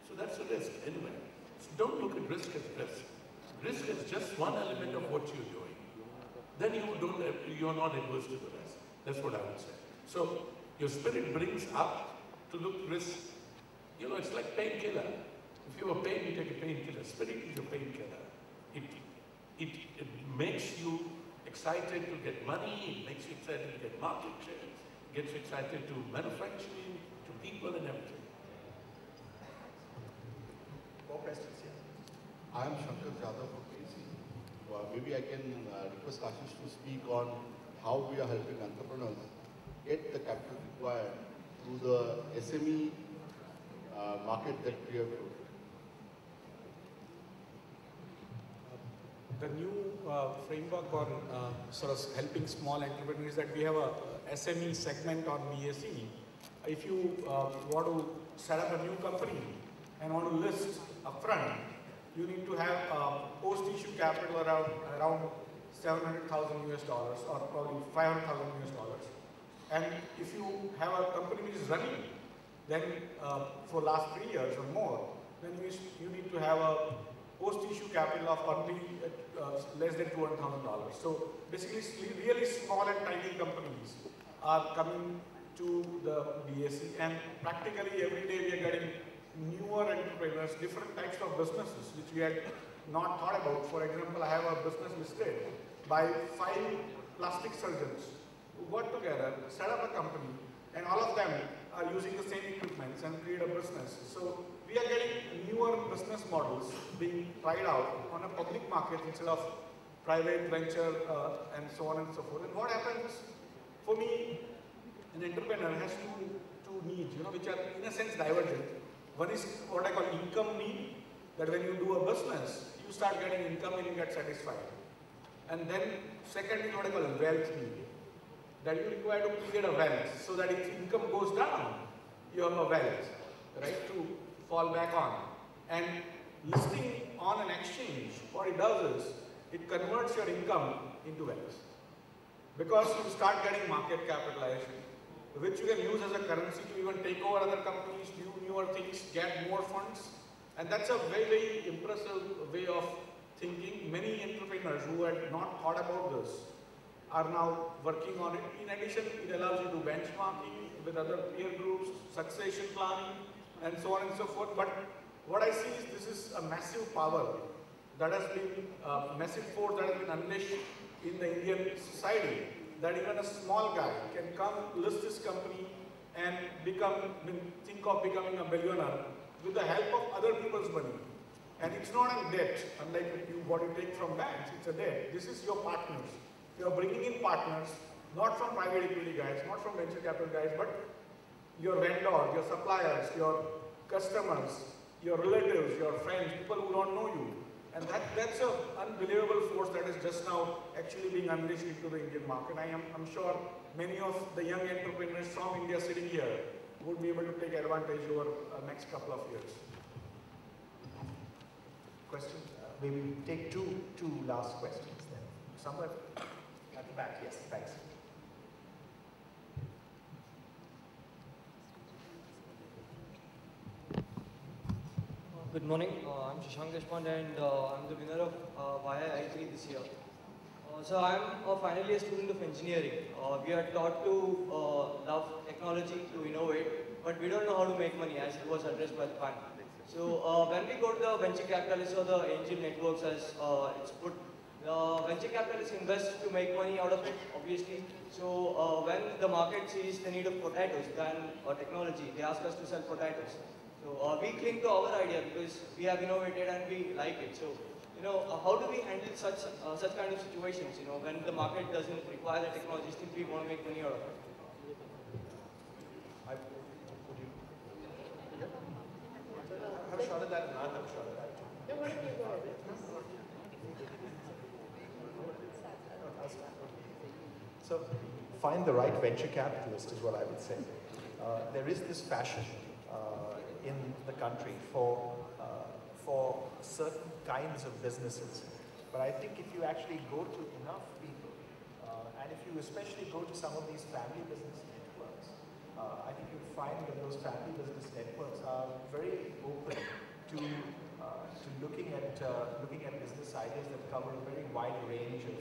So that's a risk anyway. So don't look at risk as risk. Risk is just one element of what you're doing. Then you're not adverse to the rest. That's what I would say. So your spirit brings up to look risk. It's like painkiller. If you have a pain, you take a painkiller. Spirit is your painkiller. It makes you excited to get money, it makes you excited to get market share, it gets you excited to manufacturing, to people and everything. More questions here. I am Shankar Jadhav from KC. Maybe I can request Ashish to speak on how we are helping entrepreneurs get the capital required through the SME market that we have built. The new framework on sort of helping small entrepreneurs, that we have a SME segment on BSE. If you want to set up a new company and want to list upfront, you need to have post-issue capital around $700,000 US, or probably $500,000 US. And if you have a company which is running, then for last 3 years or more, then you need to have a post-issue capital of only less than $200,000. So basically, really small and tiny companies are coming to the BSE, and practically every day we are getting newer entrepreneurs, different types of businesses which we had not thought about. For example, I have a business listed by 5 plastic surgeons who got together, set up a company, and all of them are using the same equipment and create a business. So we are getting newer business models being tried out on a public market instead of private venture and so on and so forth. And what happens, for me, an entrepreneur has two needs, which are in a sense divergent. One is what I call income need, that when you do a business, you start getting income and you get satisfied. And then second is what I call wealth need, that you require to create a wealth, so that if income goes down, you have a wealth, right, to fall back on. And listing on an exchange, what it does is, it converts your income into wealth. Because you start getting market capitalization, which you can use as a currency to even take over other companies, do newer things, get more funds. And that's a very, very impressive way of thinking. Many entrepreneurs who had not thought about this are now working on it. In addition, it allows you to benchmarking with other peer groups, succession planning, and so on and so forth. But what I see is this is a massive power that has been, a massive force that has been unleashed in the Indian society, that even a small guy can come, list his company and think of becoming a billionaire with the help of other people's money. And it's not a debt, unlike what you take from banks, it's a debt. This is your partners. You are bringing in partners, not from private equity guys, not from venture capital guys, but your vendors, your suppliers, your customers, your relatives, your friends, people who don't know you. And that's an unbelievable force that is just now actually being unleashed into the Indian market. I'm sure many of the young entrepreneurs from India sitting here would be able to take advantage over the next couple of years. Question? Maybe take two last questions then. Somewhere at the back, yes, thanks. Good morning, I'm Shashank Deshpande and I'm the winner of CAAYE I3 this year. So I'm a final year student of engineering. We are taught to love technology, to innovate, but we don't know how to make money, as it was addressed by the panel. So when we go to the venture capitalists or the angel networks, as it's put, venture capitalists invest to make money out of it, obviously. So when the market sees the need of potatoes than technology, they ask us to sell potatoes. So we cling to our idea because we have innovated and we like it. So, how do we handle such kind of situations, when the market doesn't require the technology, still we want to make money out of it? Have a shot at that and I'll have a shot at that too. No, what if you go ahead? So, find the right venture capitalist is what I would say. There is this passion in the country for certain kinds of businesses. But I think if you actually go to enough people, and if you especially go to some of these family business networks, I think you'll find that those family business networks are very open to looking at business ideas that cover a very wide range of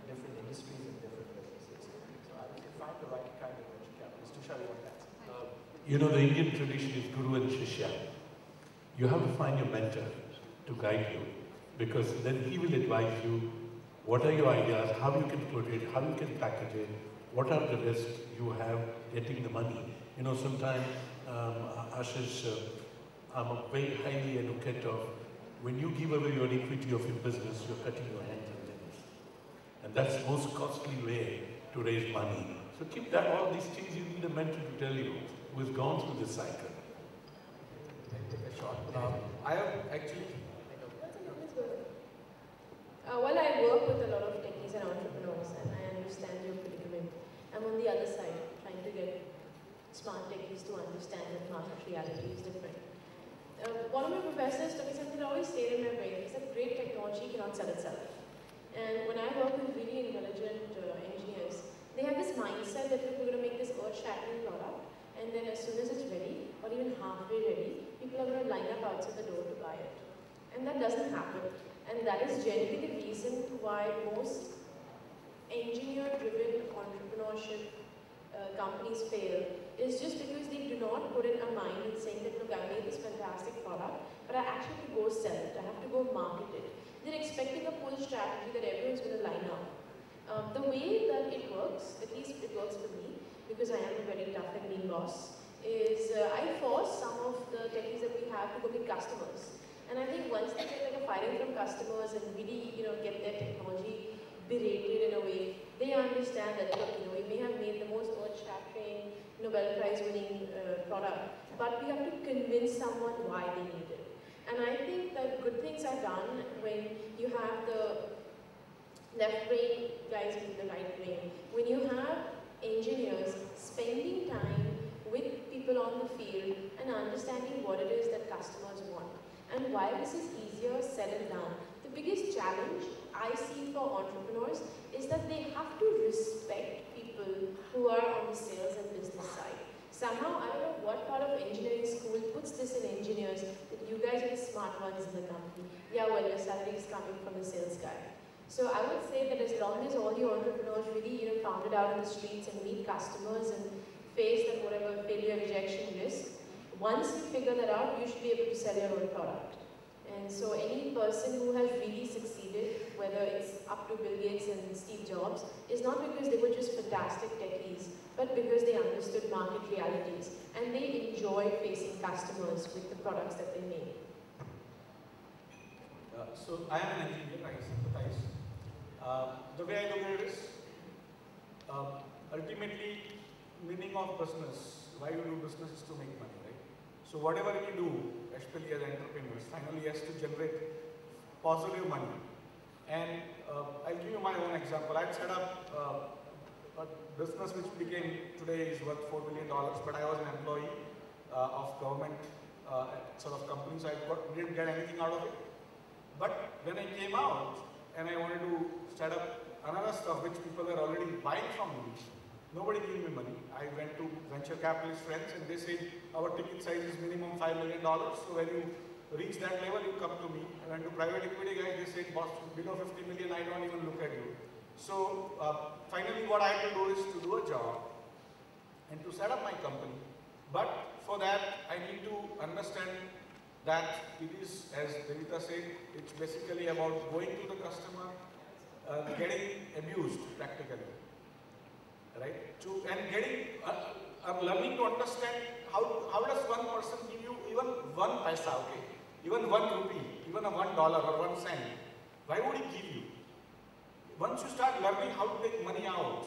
different industries and different businesses. So I think you find the right kind of venture capitalist. Tushar, you want that? The Indian tradition is Guru and Shishya. You have to find your mentor to guide you, because then he will advise you what are your ideas, how you can put it, how you can package it, what are the risks you have getting the money. Sometimes, Ashish, I'm a very highly advocate of when you give away your equity of your business, you're cutting your hands and limbs. And that's the most costly way to raise money. So keep that, all these things you need a mentor to tell you, who has gone through this cycle. Take a shot. I have actually... Well, I work with a lot of techies and entrepreneurs, and I understand your predicament. I'm on the other side, trying to get smart techies to understand that market reality is different. One of my professors told me something that always stayed in my brain. He said, great technology cannot sell itself. And when I work with really intelligent engineers, they have this mindset that we're going to make this earth-shattering product, and then as soon as it's ready, or even halfway ready, people are going to line up outside the door to buy it. And that doesn't happen. And that is generally the reason why most engineer-driven entrepreneurship companies fail, is just because they do not put in a mind in saying that, look, I made this fantastic product, but I actually have to go sell it, I have to go market it. They're expecting a pull strategy that everyone's going to line up. The way that it works, at least it works for me, because I am a very tough and mean boss, is I force some of the techies that we have to go meet customers. And I think once they get like a firing from customers and really, get their technology berated in a way, they understand that, look, we may have made the most earth-shattering, Nobel Prize-winning product, but we have to convince someone why they need it. And I think that good things are done when you have the left brain guys with the right brain. When you have engineers spending time with people on the field and understanding what it is that customers want. And while this is easier said and done, the biggest challenge I see for entrepreneurs is that they have to respect people who are on the sales and business side. Somehow, I don't know what part of engineering school puts this in engineers, that you guys are the smart ones in the company. Yeah, well, your salary is coming from the sales guy. So I would say that as long as all the entrepreneurs really, pound it out in the streets and meet customers and face that whatever failure, rejection, risk, Once you figure that out, you should be able to sell your own product. And so any person who has really succeeded, whether it's up to Bill Gates and Steve Jobs, is not because they were just fantastic techies, but because they understood market realities and they enjoyed facing customers with the products that they made. So I am an engineer, I sympathize. The way I look at it is, ultimately, meaning of business, why you do business is to make money, right? So whatever we do, especially as entrepreneurs, finally has to generate positive money. And I'll give you my own example. I set up a business which today is worth $4 billion, but I was an employee of government sort of company, so I didn't get anything out of it. But when I came out and I wanted to set up another stuff which people were already buying from me, nobody gave me money. I went to venture capitalist friends and they said our ticket size is minimum $5 million. So when you reach that level, you come to me. I went to private equity guys, they said, boss, below 50 million, I don't even look at you. So finally what I had to do is to do a job and to set up my company. But for that, I need to understand that it is, as Devita said, it's basically about going to the customer, getting abused practically, right? And getting, learning to understand how does one person give you even 1 paisa, okay? Even 1 rupee, even a $1 or 1 cent. Why would he give you? Once you start learning how to take money out,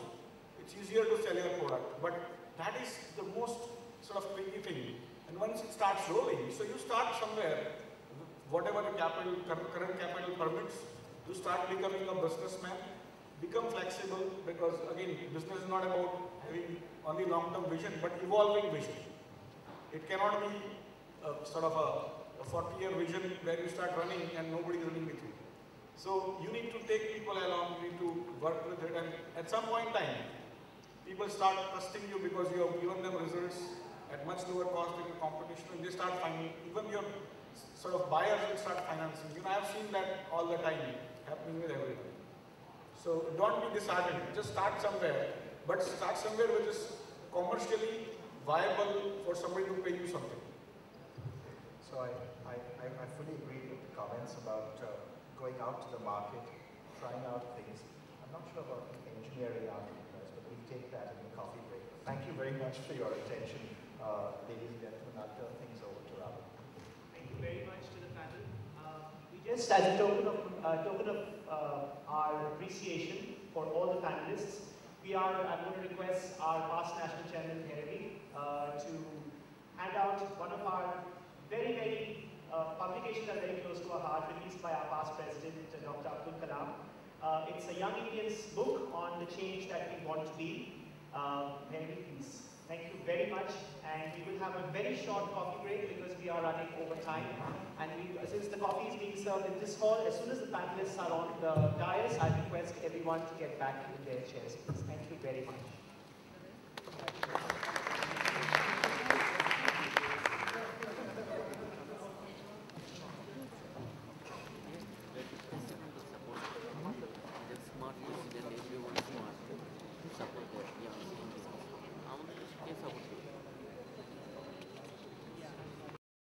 it's easier to sell your product. But that is the most sort of tricky thing. And once it starts rolling, so you start somewhere, whatever the current capital permits, you start becoming a businessman, become flexible, because again, business is not about having only long-term vision, but evolving vision. It cannot be sort of a 40-year vision where you start running and nobody is running with you. So you need to take people along, you need to work with it, and at some point in time, people start trusting you because you have given them results at much lower cost in the competition, and they start finding, even your sort of buyers will start financing. You know, I have seen that all the time happening with everyone. So don't be disheartened, just start somewhere, but start somewhere which is commercially viable for somebody to pay you something. So I fully agree with the comments about going out to the market, trying out things. I'm not sure about the engineering entrepreneurs, but we'll take that in the coffee break. Thank you very much for your attention, ladies and gentlemen. I'll turn things over to Rahul. Thank you very much to the panel. We just, as a token of our appreciation for all the panelists, I'm going to request our past national chairman, Bhairavi, to hand out one of our very publications that are very close to our heart, released by our past president, Dr. Abdul Kalam. It's a young Indian's book on the change that we want to be. Bhairavi, please. Thank you very much, and we will have a very short coffee break because we are running over time. And since the coffee is being served in this hall, as soon as the panelists are on the dais, I request everyone to get back in their chairs, please. Thank you very much.